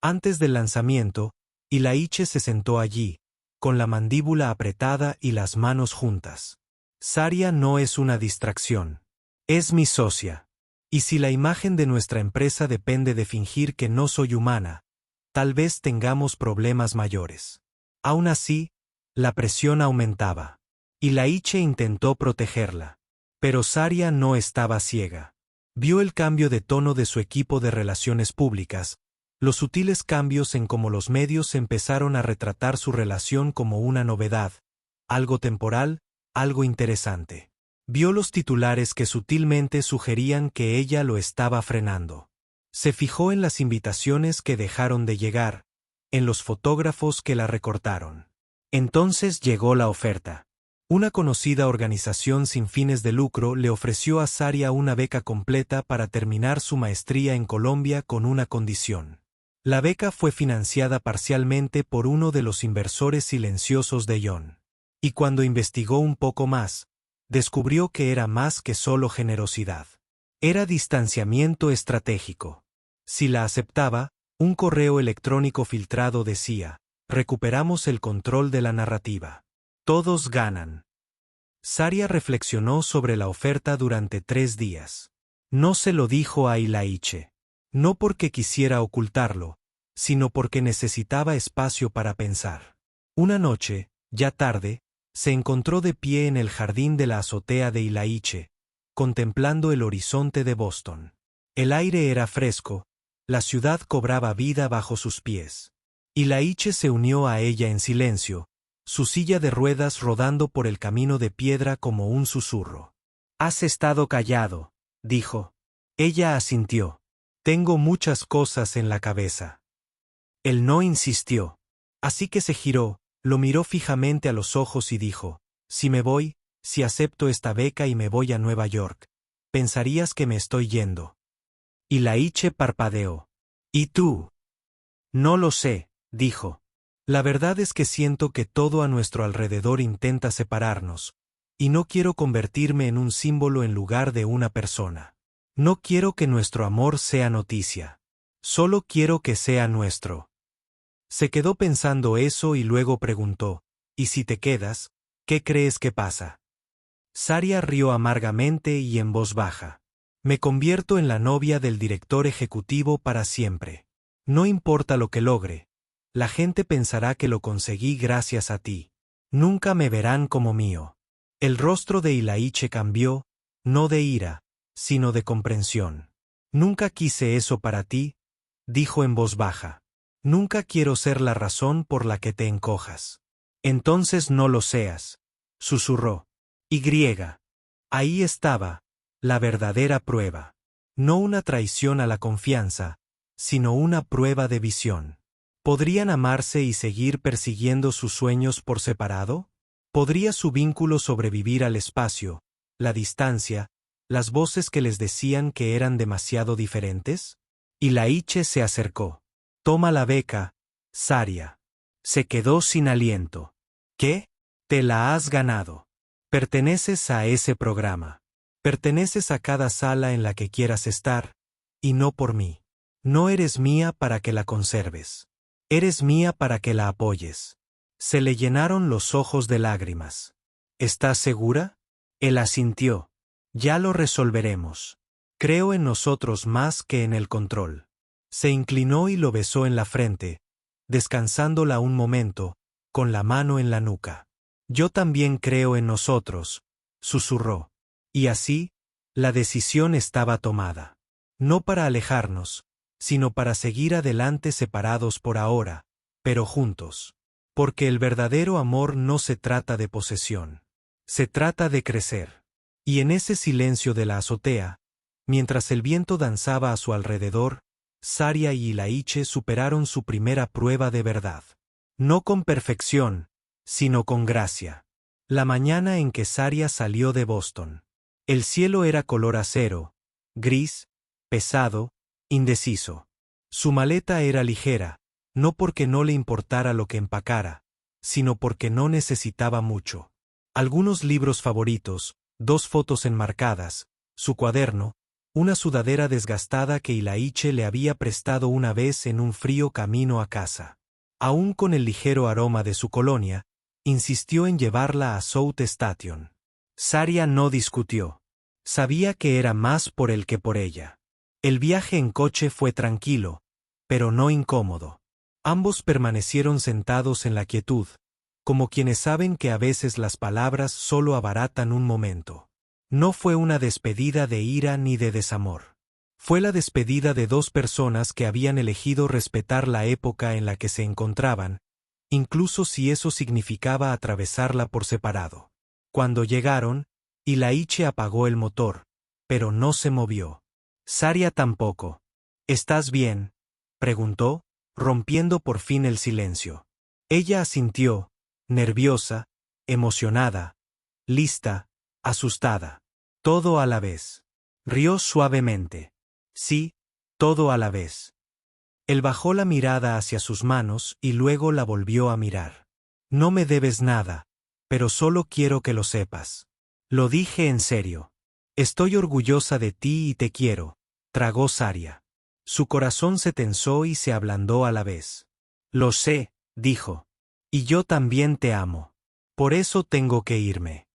Speaker 1: Antes del lanzamiento, Ilaiche se sentó allí, con la mandíbula apretada y las manos juntas. Saria no es una distracción. Es mi socia. Y si la imagen de nuestra empresa depende de fingir que no soy humana, tal vez tengamos problemas mayores. Aún así, la presión aumentaba. Ilaiche intentó protegerla. Pero Saria no estaba ciega. Vio el cambio de tono de su equipo de relaciones públicas, los sutiles cambios en cómo los medios empezaron a retratar su relación como una novedad, algo temporal, algo interesante. Vio los titulares que sutilmente sugerían que ella lo estaba frenando. Se fijó en las invitaciones que dejaron de llegar, en los fotógrafos que la recortaron. Entonces llegó la oferta. Una conocida organización sin fines de lucro le ofreció a Saria una beca completa para terminar su maestría en Colombia con una condición. La beca fue financiada parcialmente por uno de los inversores silenciosos de John. Y cuando investigó un poco más, descubrió que era más que solo generosidad. Era distanciamiento estratégico. Si la aceptaba, un correo electrónico filtrado decía: recuperamos el control de la narrativa. Todos ganan. Saria reflexionó sobre la oferta durante 3 días. No se lo dijo a Ilaiche. No porque quisiera ocultarlo, sino porque necesitaba espacio para pensar. Una noche, ya tarde, se encontró de pie en el jardín de la azotea de Ilaiche, contemplando el horizonte de Boston. El aire era fresco, la ciudad cobraba vida bajo sus pies. Ilaiche se unió a ella en silencio, su silla de ruedas rodando por el camino de piedra como un susurro. «Has estado callado», dijo. Ella asintió. «Tengo muchas cosas en la cabeza». Él no insistió. Así que se giró, lo miró fijamente a los ojos y dijo: «Si me voy, si acepto esta beca y me voy a Nueva York, pensarías que me estoy yendo». Ilaiche parpadeó. «¿Y tú?» «No lo sé», dijo. «La verdad es que siento que todo a nuestro alrededor intenta separarnos, y no quiero convertirme en un símbolo en lugar de una persona. No quiero que nuestro amor sea noticia. Solo quiero que sea nuestro». Se quedó pensando eso y luego preguntó: «¿Y si te quedas, qué crees que pasa?» Saria rió amargamente y en voz baja. «Me convierto en la novia del director ejecutivo para siempre. No importa lo que logre. La gente pensará que lo conseguí gracias a ti. Nunca me verán como mío». El rostro de Ilaiche cambió, no de ira, sino de comprensión. «Nunca quise eso para ti», dijo en voz baja. «Nunca quiero ser la razón por la que te encojas». «Entonces no lo seas», susurró. «Y. Ahí estaba, la verdadera prueba. No una traición a la confianza, sino una prueba de visión. ¿Podrían amarse y seguir persiguiendo sus sueños por separado? ¿Podría su vínculo sobrevivir al espacio, la distancia, las voces que les decían que eran demasiado diferentes?» Ilaiche se acercó. «Toma la beca, Saria». Se quedó sin aliento. «¿Qué? Te la has ganado. Perteneces a ese programa. Perteneces a cada sala en la que quieras estar, y no por mí. No eres mía para que la conserves. Eres mía para que la apoyes». Se le llenaron los ojos de lágrimas. «¿Estás segura?» Él asintió. «Ya lo resolveremos. Creo en nosotros más que en el control». Se inclinó y lo besó en la frente, descansándola un momento, con la mano en la nuca. «Yo también creo en nosotros», susurró. Y así, la decisión estaba tomada. No para alejarnos, sino para seguir adelante separados por ahora, pero juntos. Porque el verdadero amor no se trata de posesión. Se trata de crecer. Y en ese silencio de la azotea, mientras el viento danzaba a su alrededor, Saria y Ilaiche superaron su primera prueba de verdad. No con perfección, sino con gracia. La mañana en que Saria salió de Boston. El cielo era color acero, gris, pesado, indeciso. Su maleta era ligera, no porque no le importara lo que empacara, sino porque no necesitaba mucho. Algunos libros favoritos, 2 fotos enmarcadas, su cuaderno, una sudadera desgastada que Ilaiche le había prestado una vez en un frío camino a casa. Aún con el ligero aroma de su colonia, insistió en llevarla a South Station. Saria no discutió. Sabía que era más por él que por ella. El viaje en coche fue tranquilo, pero no incómodo. Ambos permanecieron sentados en la quietud, como quienes saben que a veces las palabras solo abaratan un momento. No fue una despedida de ira ni de desamor. Fue la despedida de 2 personas que habían elegido respetar la época en la que se encontraban, incluso si eso significaba atravesarla por separado. Cuando llegaron, Ilaiche apagó el motor, pero no se movió. Saria tampoco. ¿Estás bien?, preguntó, rompiendo por fin el silencio. Ella asintió, nerviosa, emocionada, lista, asustada. Todo a la vez. Rió suavemente. Sí, todo a la vez. Él bajó la mirada hacia sus manos y luego la volvió a mirar. No me debes nada, pero solo quiero que lo sepas. Lo dije en serio. Estoy orgullosa de ti y te quiero, tragó Saria. Su corazón se tensó y se ablandó a la vez. Lo sé, dijo. Y yo también te amo. Por eso tengo que irme.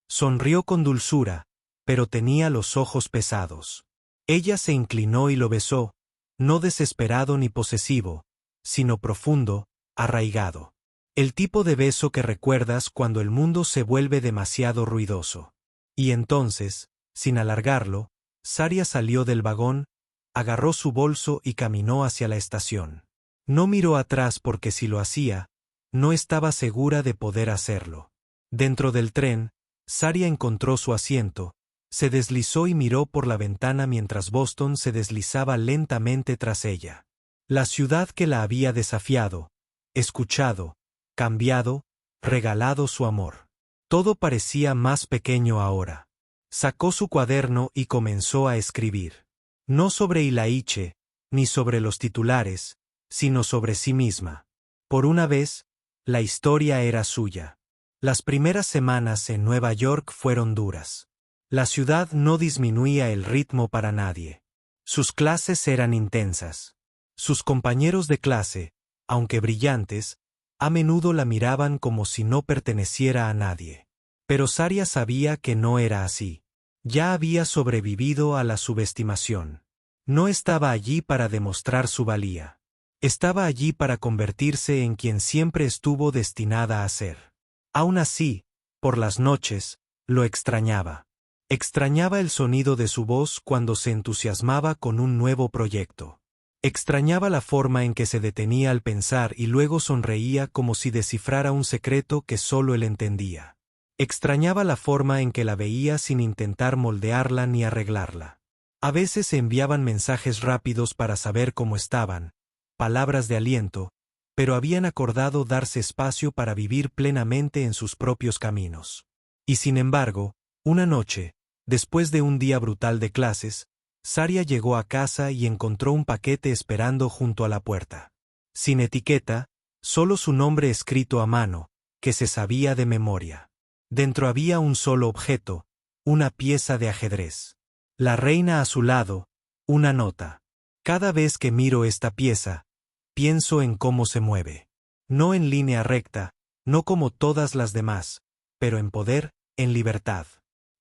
Speaker 1: Sonrió con dulzura, pero tenía los ojos pesados. Ella se inclinó y lo besó, no desesperado ni posesivo, sino profundo, arraigado. El tipo de beso que recuerdas cuando el mundo se vuelve demasiado ruidoso. Y entonces, sin alargarlo, Saria salió del vagón, agarró su bolso y caminó hacia la estación. No miró atrás porque si lo hacía, no estaba segura de poder hacerlo. Dentro del tren, Saria encontró su asiento, se deslizó y miró por la ventana mientras Boston se deslizaba lentamente tras ella. La ciudad que la había desafiado, escuchado, cambiado, regalado su amor. Todo parecía más pequeño ahora. Sacó su cuaderno y comenzó a escribir. No sobre Ilaiche, ni sobre los titulares, sino sobre sí misma. Por una vez, la historia era suya. Las primeras semanas en Nueva York fueron duras. La ciudad no disminuía el ritmo para nadie. Sus clases eran intensas. Sus compañeros de clase, aunque brillantes, a menudo la miraban como si no perteneciera a nadie. Pero Saria sabía que no era así. Ya había sobrevivido a la subestimación. No estaba allí para demostrar su valía. Estaba allí para convertirse en quien siempre estuvo destinada a ser. Aún así, por las noches, lo extrañaba. Extrañaba el sonido de su voz cuando se entusiasmaba con un nuevo proyecto. Extrañaba la forma en que se detenía al pensar y luego sonreía como si descifrara un secreto que solo él entendía. Extrañaba la forma en que la veía sin intentar moldearla ni arreglarla. A veces se enviaban mensajes rápidos para saber cómo estaban, palabras de aliento, pero habían acordado darse espacio para vivir plenamente en sus propios caminos. Y sin embargo, una noche, después de un día brutal de clases, Saria llegó a casa y encontró un paquete esperando junto a la puerta. Sin etiqueta, solo su nombre escrito a mano, que se sabía de memoria. Dentro había un solo objeto, una pieza de ajedrez. La reina a su lado, una nota. Cada vez que miro esta pieza, pienso en cómo se mueve. No en línea recta, no como todas las demás, pero en poder, en libertad.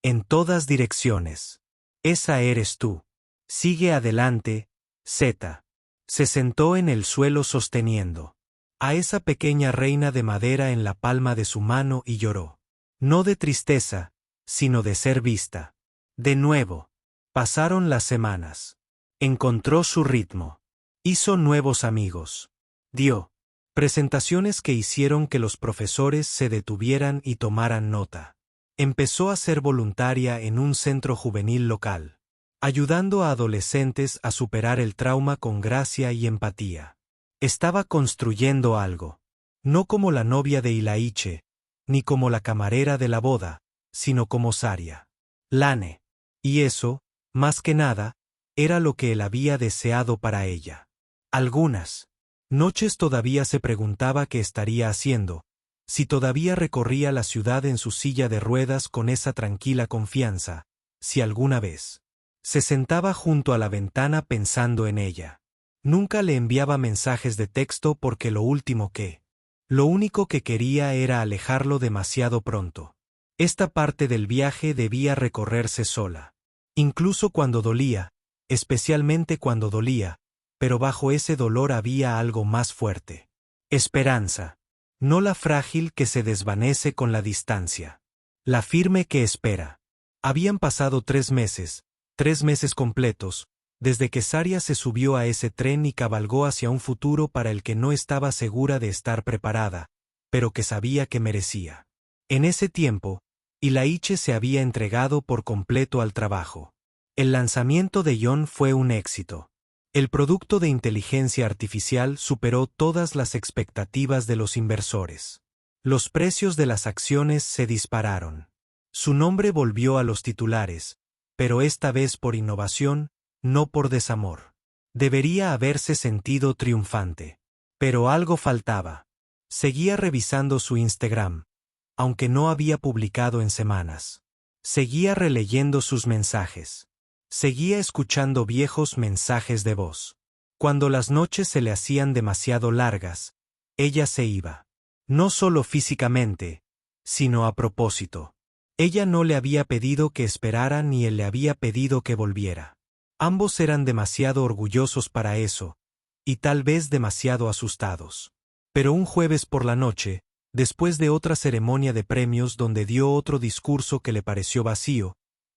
Speaker 1: En todas direcciones. Esa eres tú. Sigue adelante, Z. Se sentó en el suelo sosteniendo a esa pequeña reina de madera en la palma de su mano y lloró. No de tristeza, sino de ser vista. De nuevo. Pasaron las semanas. Encontró su ritmo. Hizo nuevos amigos. Dio presentaciones que hicieron que los profesores se detuvieran y tomaran nota. Empezó a ser voluntaria en un centro juvenil local. ayudando a adolescentes a superar el trauma con gracia y empatía. Estaba construyendo algo. No como la novia de Ilaiche, ni como la camarera de la boda, sino como Saria Lane. Y eso, más que nada, era lo que él había deseado para ella. Algunas noches todavía se preguntaba qué estaría haciendo, si todavía recorría la ciudad en su silla de ruedas con esa tranquila confianza, si alguna vez se sentaba junto a la ventana pensando en ella. Nunca le enviaba mensajes de texto porque lo único que quería era alejarlo demasiado pronto. Esta parte del viaje debía recorrerse sola. Incluso cuando dolía, especialmente cuando dolía, pero bajo ese dolor había algo más fuerte. Esperanza. No la frágil que se desvanece con la distancia. La firme que espera. Habían pasado 3 meses, 3 meses completos, desde que Saria se subió a ese tren y cabalgó hacia un futuro para el que no estaba segura de estar preparada, pero que sabía que merecía. En ese tiempo, Ilaiche se había entregado por completo al trabajo. El lanzamiento de Yon fue un éxito. El producto de inteligencia artificial superó todas las expectativas de los inversores. Los precios de las acciones se dispararon. Su nombre volvió a los titulares, pero esta vez por innovación, no por desamor. Debería haberse sentido triunfante. Pero algo faltaba. Seguía revisando su Instagram, aunque no había publicado en semanas. Seguía releyendo sus mensajes. Seguía escuchando viejos mensajes de voz. Cuando las noches se le hacían demasiado largas, ella se iba. No solo físicamente, sino a propósito. Ella no le había pedido que esperara ni él le había pedido que volviera. Ambos eran demasiado orgullosos para eso, y tal vez demasiado asustados. Pero un jueves por la noche, después de otra ceremonia de premios donde dio otro discurso que le pareció vacío,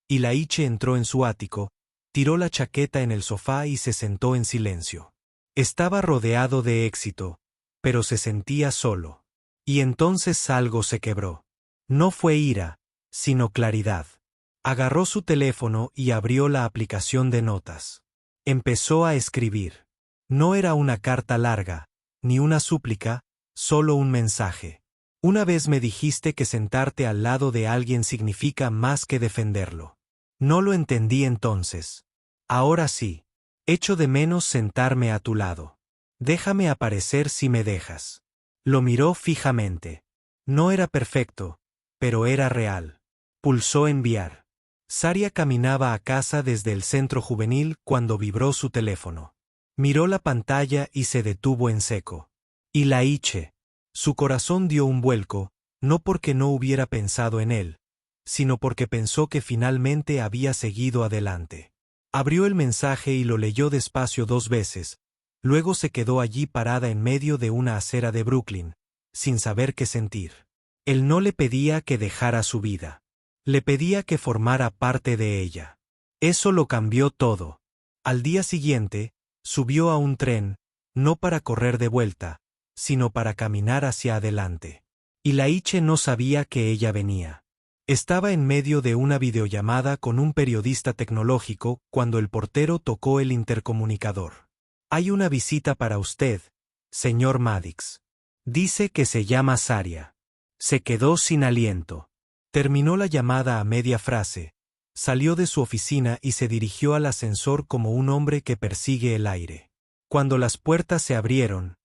Speaker 1: Ilaiche entró en su ático, tiró la chaqueta en el sofá y se sentó en silencio. Estaba rodeado de éxito, pero se sentía solo. Y entonces algo se quebró. No fue ira, sino claridad. Agarró su teléfono y abrió la aplicación de notas. Empezó a escribir. No era una carta larga, ni una súplica, solo un mensaje. Una vez me dijiste que sentarte al lado de alguien significa más que defenderlo. No lo entendí entonces. Ahora sí. Echo de menos sentarme a tu lado. Déjame aparecer si me dejas. Lo miró fijamente. No era perfecto, pero era real. Pulsó enviar. Saria caminaba a casa desde el centro juvenil cuando vibró su teléfono. Miró la pantalla y se detuvo en seco. Ilaiche. Su corazón dio un vuelco, no porque no hubiera pensado en él, sino porque pensó que finalmente había seguido adelante. Abrió el mensaje y lo leyó despacio 2 veces, luego se quedó allí parada en medio de una acera de Brooklyn, sin saber qué sentir. Él no le pedía que dejara su vida. Le pedía que formara parte de ella. Eso lo cambió todo. Al día siguiente, subió a un tren, no para correr de vuelta, sino para caminar hacia adelante. Ilaiche no sabía que ella venía. Estaba en medio de una videollamada con un periodista tecnológico cuando el portero tocó el intercomunicador. Hay una visita para usted, señor Maddox. Dice que se llama Saria. Se quedó sin aliento. Terminó la llamada a media frase, salió de su oficina y se dirigió al ascensor como un hombre que persigue el aire. Cuando las puertas se abrieron,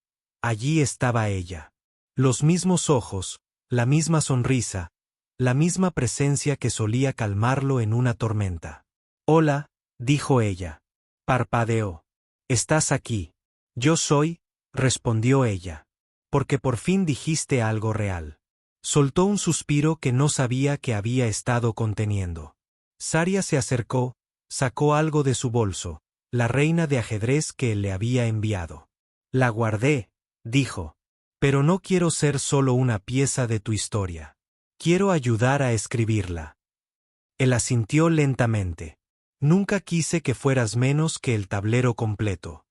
Speaker 1: allí estaba ella. Los mismos ojos, la misma sonrisa, la misma presencia que solía calmarlo en una tormenta. Hola, dijo ella. Parpadeó. ¿Estás aquí? Yo soy, respondió ella. Porque por fin dijiste algo real. Soltó un suspiro que no sabía que había estado conteniendo. Saria se acercó, sacó algo de su bolso, la reina de ajedrez que él le había enviado. La guardé, dijo. Pero no quiero ser solo una pieza de tu historia. Quiero ayudar a escribirla. Él asintió lentamente. Nunca quise que fueras menos que el tablero completo.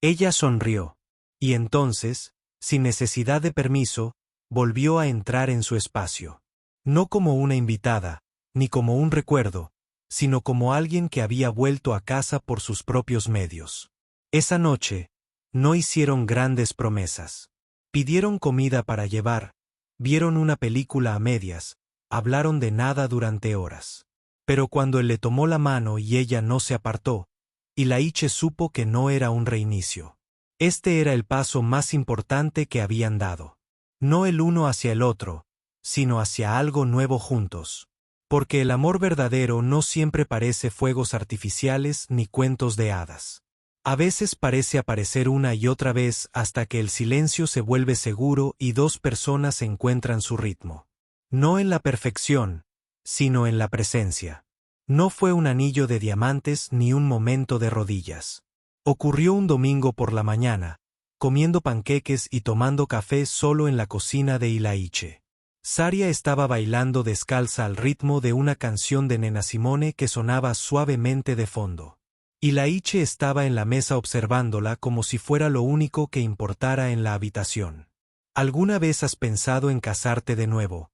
Speaker 1: Ella sonrió. Y entonces, sin necesidad de permiso, volvió a entrar en su espacio. No como una invitada, ni como un recuerdo, sino como alguien que había vuelto a casa por sus propios medios. Esa noche, no hicieron grandes promesas. Pidieron comida para llevar, vieron una película a medias, hablaron de nada durante horas. Pero cuando él le tomó la mano y ella no se apartó, Ilaiche supo que no era un reinicio. Este era el paso más importante que habían dado. No el uno hacia el otro, sino hacia algo nuevo juntos. Porque el amor verdadero no siempre parece fuegos artificiales ni cuentos de hadas. A veces parece aparecer una y otra vez hasta que el silencio se vuelve seguro y dos personas encuentran su ritmo. No en la perfección, sino en la presencia. No fue un anillo de diamantes ni un momento de rodillas. Ocurrió un domingo por la mañana, comiendo panqueques y tomando café solo en la cocina de Ilaiche. Saria estaba bailando descalza al ritmo de una canción de Nina Simone que sonaba suavemente de fondo. Ilaiche estaba en la mesa observándola como si fuera lo único que importara en la habitación. ¿Alguna vez has pensado en casarte de nuevo?,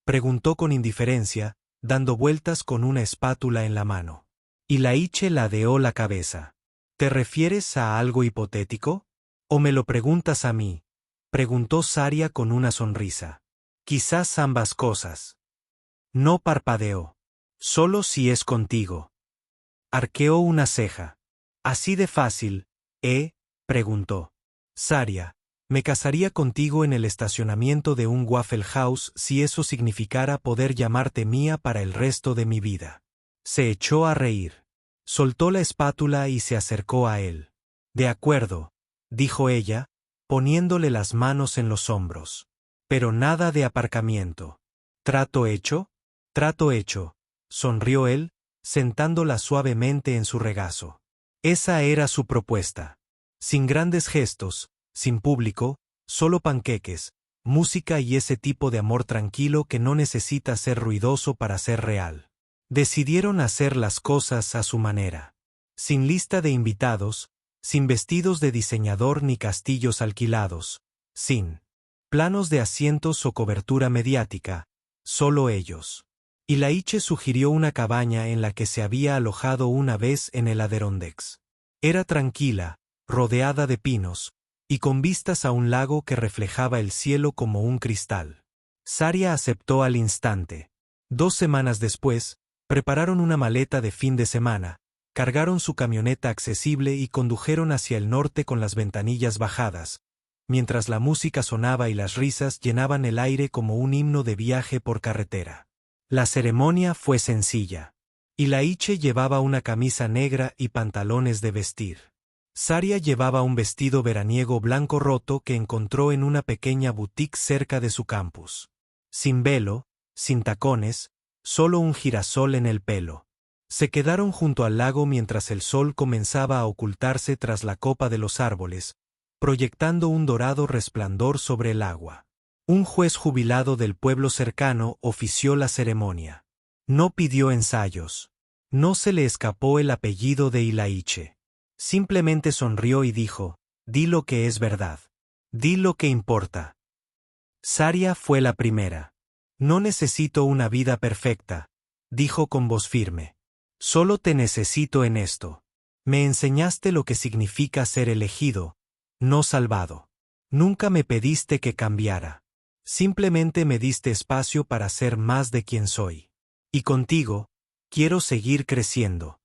Speaker 1: preguntó con indiferencia, dando vueltas con una espátula en la mano. Ilaiche ladeó la cabeza. ¿Te refieres a algo hipotético? ¿O me lo preguntas a mí?, preguntó Saria con una sonrisa. Quizás ambas cosas. No parpadeó. Solo si es contigo. Arqueó una ceja. Así de fácil, ¿eh?, preguntó. Saria, me casaría contigo en el estacionamiento de un Waffle House si eso significara poder llamarte mía para el resto de mi vida. Se echó a reír. Soltó la espátula y se acercó a él. De acuerdo, dijo ella, poniéndole las manos en los hombros. Pero nada de aparcamiento. ¿Trato hecho? Trato hecho, sonrió él, sentándola suavemente en su regazo. Esa era su propuesta. Sin grandes gestos, sin público, solo panqueques, música y ese tipo de amor tranquilo que no necesita ser ruidoso para ser real. Decidieron hacer las cosas a su manera. Sin lista de invitados, sin vestidos de diseñador ni castillos alquilados, sin planos de asientos o cobertura mediática, solo ellos. Ilaiche sugirió una cabaña en la que se había alojado una vez en el Adirondacks. Era tranquila, rodeada de pinos, y con vistas a un lago que reflejaba el cielo como un cristal. Saria aceptó al instante. 2 semanas después, prepararon una maleta de fin de semana, cargaron su camioneta accesible y condujeron hacia el norte con las ventanillas bajadas, mientras la música sonaba y las risas llenaban el aire como un himno de viaje por carretera. La ceremonia fue sencilla. Ilaiche llevaba una camisa negra y pantalones de vestir. Saria llevaba un vestido veraniego blanco roto que encontró en una pequeña boutique cerca de su campus. Sin velo, sin tacones, solo un girasol en el pelo. Se quedaron junto al lago mientras el sol comenzaba a ocultarse tras la copa de los árboles, proyectando un dorado resplandor sobre el agua. Un juez jubilado del pueblo cercano ofició la ceremonia. No pidió ensayos. No se le escapó el apellido de Ilaiche. Simplemente sonrió y dijo, «Di lo que es verdad. Di lo que importa». Saria fue la primera. «No necesito una vida perfecta», dijo con voz firme. «Solo te necesito en esto. Me enseñaste lo que significa ser elegido, no salvado. Nunca me pediste que cambiara. Simplemente me diste espacio para ser más de quien soy. Y contigo, quiero seguir creciendo».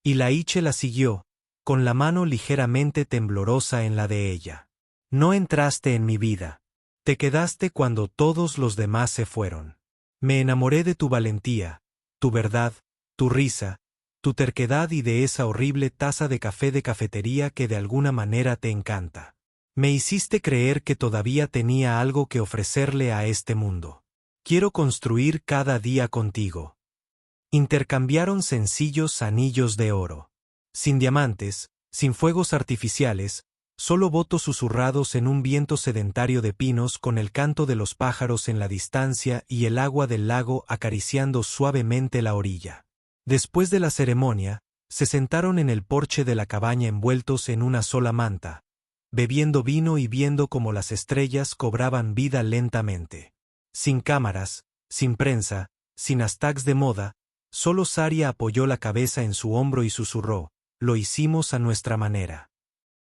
Speaker 1: Ilaiche la siguió, con la mano ligeramente temblorosa en la de ella. «No entraste en mi vida. Te quedaste cuando todos los demás se fueron. Me enamoré de tu valentía, tu verdad, tu risa, tu terquedad y de esa horrible taza de café de cafetería que de alguna manera te encanta. Me hiciste creer que todavía tenía algo que ofrecerle a este mundo. Quiero construir cada día contigo». Intercambiaron sencillos anillos de oro. Sin diamantes, sin fuegos artificiales, solo votos susurrados en un viento sedentario de pinos con el canto de los pájaros en la distancia y el agua del lago acariciando suavemente la orilla. Después de la ceremonia, se sentaron en el porche de la cabaña envueltos en una sola manta, bebiendo vino y viendo cómo las estrellas cobraban vida lentamente. Sin cámaras, sin prensa, sin hashtags de moda, Solo Saria apoyó la cabeza en su hombro y susurró: «Lo hicimos a nuestra manera».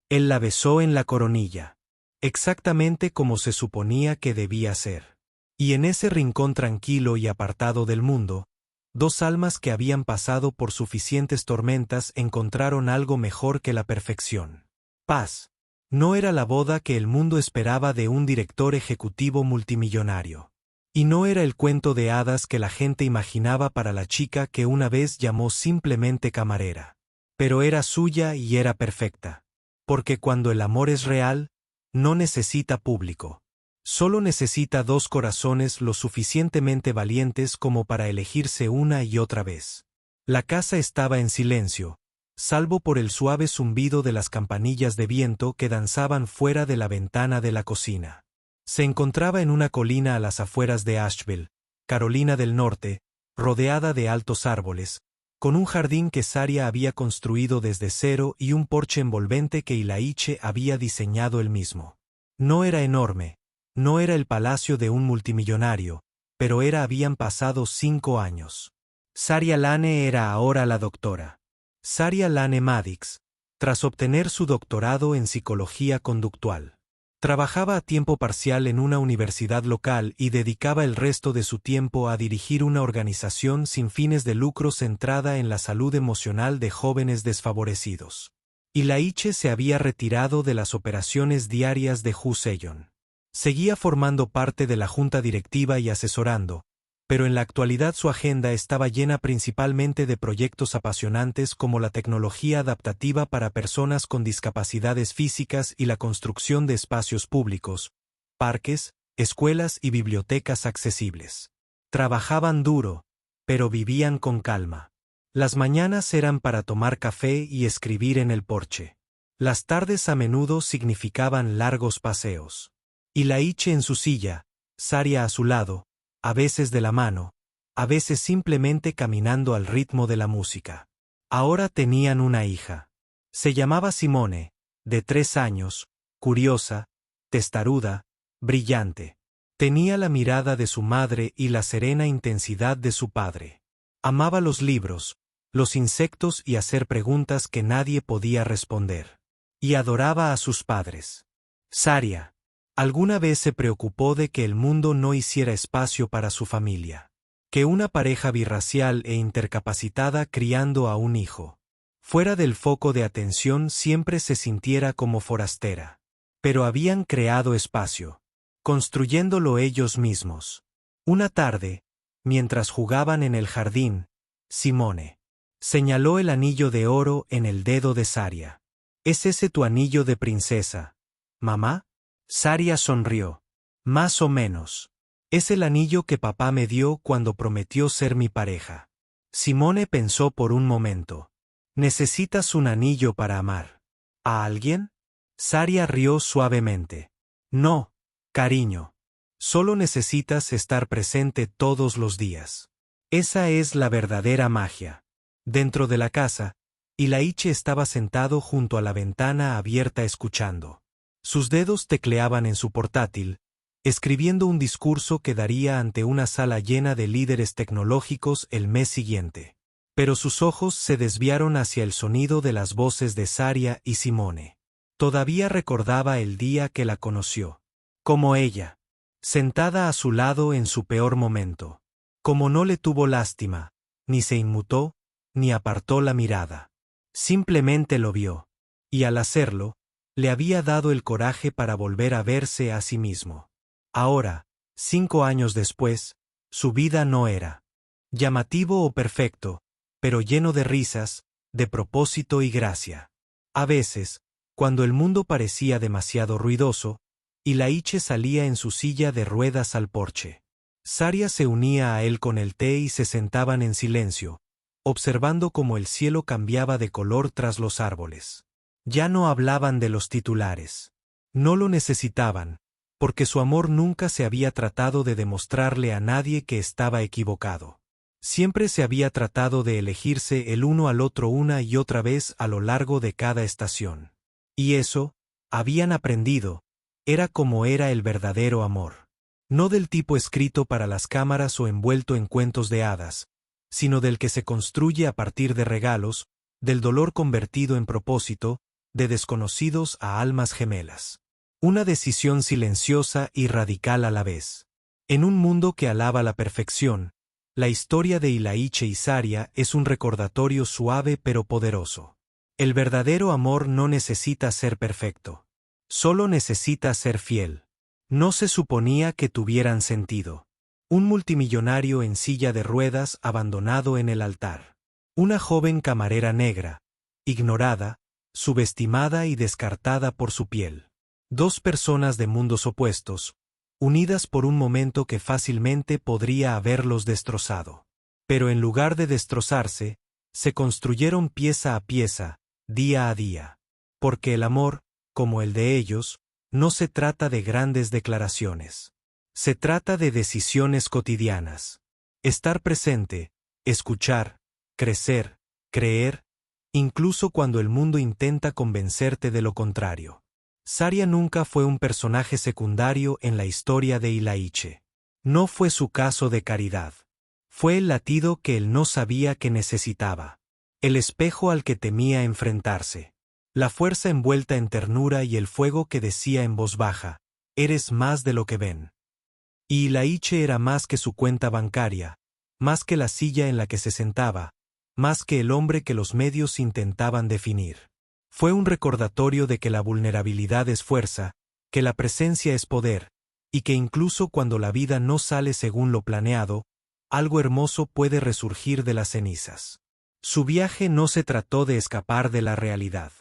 Speaker 1: Él la besó en la coronilla. Exactamente como se suponía que debía ser. Y en ese rincón tranquilo y apartado del mundo, dos almas que habían pasado por suficientes tormentas encontraron algo mejor que la perfección. Paz. No era la boda que el mundo esperaba de un director ejecutivo multimillonario. Y no era el cuento de hadas que la gente imaginaba para la chica que una vez llamó simplemente camarera. Pero era suya y era perfecta. Porque cuando el amor es real, no necesita público. Solo necesita dos corazones lo suficientemente valientes como para elegirse una y otra vez. La casa estaba en silencio, salvo por el suave zumbido de las campanillas de viento que danzaban fuera de la ventana de la cocina. Se encontraba en una colina a las afueras de Asheville, Carolina del Norte, rodeada de altos árboles, con un jardín que Saria había construido desde cero y un porche envolvente que Ilaiche había diseñado él mismo. No era enorme, no era el palacio de un multimillonario, pero habían pasado 5 años. Saria Lane era ahora la doctora. Saria Lane Madix, tras obtener su doctorado en psicología conductual. Trabajaba a tiempo parcial en una universidad local y dedicaba el resto de su tiempo a dirigir una organización sin fines de lucro centrada en la salud emocional de jóvenes desfavorecidos. Ilaiche se había retirado de las operaciones diarias de Huseyon. Seguía formando parte de la junta directiva y asesorando, pero en la actualidad su agenda estaba llena principalmente de proyectos apasionantes como la tecnología adaptativa para personas con discapacidades físicas y la construcción de espacios públicos, parques, escuelas y bibliotecas accesibles. Trabajaban duro, pero vivían con calma. Las mañanas eran para tomar café y escribir en el porche. Las tardes a menudo significaban largos paseos. Ilaiche en su silla, Saria a su lado, a veces de la mano, a veces simplemente caminando al ritmo de la música. Ahora tenían una hija. Se llamaba Simone, de 3 años, curiosa, testaruda, brillante. Tenía la mirada de su madre y la serena intensidad de su padre. Amaba los libros, los insectos y hacer preguntas que nadie podía responder. Y adoraba a sus padres. Saria alguna vez se preocupó de que el mundo no hiciera espacio para su familia. Que una pareja birracial e intercapacitada criando a un hijo, fuera del foco de atención, siempre se sintiera como forastera. Pero habían creado espacio, construyéndolo ellos mismos. Una tarde, mientras jugaban en el jardín, Simone señaló el anillo de oro en el dedo de Saria. ¿Es ese tu anillo de princesa, mamá? Saria sonrió. Más o menos. Es el anillo que papá me dio cuando prometió ser mi pareja. Simone pensó por un momento. ¿Necesitas un anillo para amar a alguien? Saria rió suavemente. No, cariño. Solo necesitas estar presente todos los días. Esa es la verdadera magia. Dentro de la casa, Ilaiche estaba sentado junto a la ventana abierta escuchando. Sus dedos tecleaban en su portátil, escribiendo un discurso que daría ante una sala llena de líderes tecnológicos el mes siguiente. Pero sus ojos se desviaron hacia el sonido de las voces de Saria y Simone. Todavía recordaba el día que la conoció. Como ella, sentada a su lado en su peor momento. Como no le tuvo lástima, ni se inmutó, ni apartó la mirada. Simplemente lo vio. Y al hacerlo, le había dado el coraje para volver a verse a sí mismo. Ahora, 5 años después, su vida no era llamativo o perfecto, pero lleno de risas, de propósito y gracia. A veces, cuando el mundo parecía demasiado ruidoso, Ilaiche salía en su silla de ruedas al porche. Saria se unía a él con el té y se sentaban en silencio, observando cómo el cielo cambiaba de color tras los árboles. Ya no hablaban de los titulares. No lo necesitaban, porque su amor nunca se había tratado de demostrarle a nadie que estaba equivocado. Siempre se había tratado de elegirse el uno al otro una y otra vez a lo largo de cada estación. Y eso, habían aprendido, era como era el verdadero amor. No del tipo escrito para las cámaras o envuelto en cuentos de hadas, sino del que se construye a partir de regalos, del dolor convertido en propósito, de desconocidos a almas gemelas. Una decisión silenciosa y radical a la vez. En un mundo que alaba la perfección, la historia de Ilaiche y Saria es un recordatorio suave pero poderoso. El verdadero amor no necesita ser perfecto. Solo necesita ser fiel. No se suponía que tuvieran sentido. Un multimillonario en silla de ruedas abandonado en el altar. Una joven camarera negra, ignorada, subestimada y descartada por su piel. Dos personas de mundos opuestos, unidas por un momento que fácilmente podría haberlos destrozado. Pero en lugar de destrozarse, se construyeron pieza a pieza, día a día. Porque el amor, como el de ellos, no se trata de grandes declaraciones. Se trata de decisiones cotidianas. Estar presente, escuchar, crecer, creer, incluso cuando el mundo intenta convencerte de lo contrario. Saria nunca fue un personaje secundario en la historia de Ilaiche. No fue su caso de caridad. Fue el latido que él no sabía que necesitaba. El espejo al que temía enfrentarse. La fuerza envuelta en ternura y el fuego que decía en voz baja, «Eres más de lo que ven». Y Ilaiche era más que su cuenta bancaria, más que la silla en la que se sentaba, más que el hombre que los medios intentaban definir. Fue un recordatorio de que la vulnerabilidad es fuerza, que la presencia es poder, y que incluso cuando la vida no sale según lo planeado, algo hermoso puede resurgir de las cenizas. Su viaje no se trató de escapar de la realidad.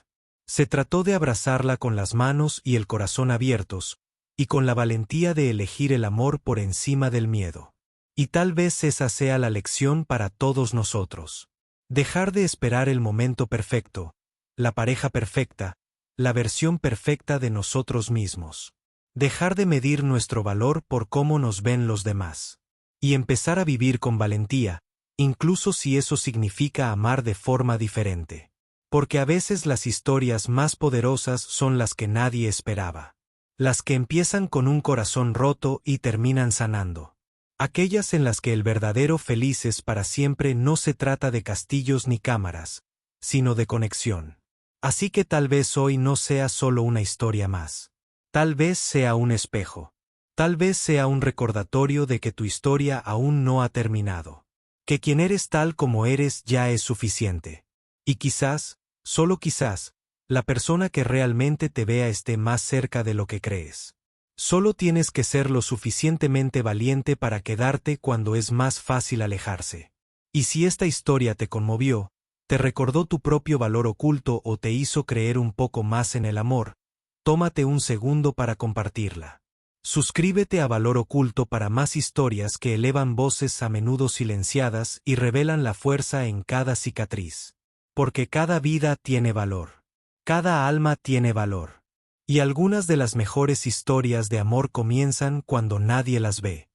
Speaker 1: Se trató de abrazarla con las manos y el corazón abiertos, y con la valentía de elegir el amor por encima del miedo. Y tal vez esa sea la lección para todos nosotros. Dejar de esperar el momento perfecto, la pareja perfecta, la versión perfecta de nosotros mismos. Dejar de medir nuestro valor por cómo nos ven los demás. Y empezar a vivir con valentía, incluso si eso significa amar de forma diferente. Porque a veces las historias más poderosas son las que nadie esperaba. Las que empiezan con un corazón roto y terminan sanando. Aquellas en las que el verdadero felices para siempre no se trata de castillos ni cámaras, sino de conexión. Así que tal vez hoy no sea solo una historia más. Tal vez sea un espejo. Tal vez sea un recordatorio de que tu historia aún no ha terminado. Que quien eres tal como eres ya es suficiente. Y quizás, solo quizás, la persona que realmente te vea esté más cerca de lo que crees. Solo tienes que ser lo suficientemente valiente para quedarte cuando es más fácil alejarse. Y si esta historia te conmovió, te recordó tu propio valor oculto o te hizo creer un poco más en el amor, tómate un segundo para compartirla. Suscríbete a Valor Oculto para más historias que elevan voces a menudo silenciadas y revelan la fuerza en cada cicatriz. Porque cada vida tiene valor. Cada alma tiene valor. Y algunas de las mejores historias de amor comienzan cuando nadie las ve.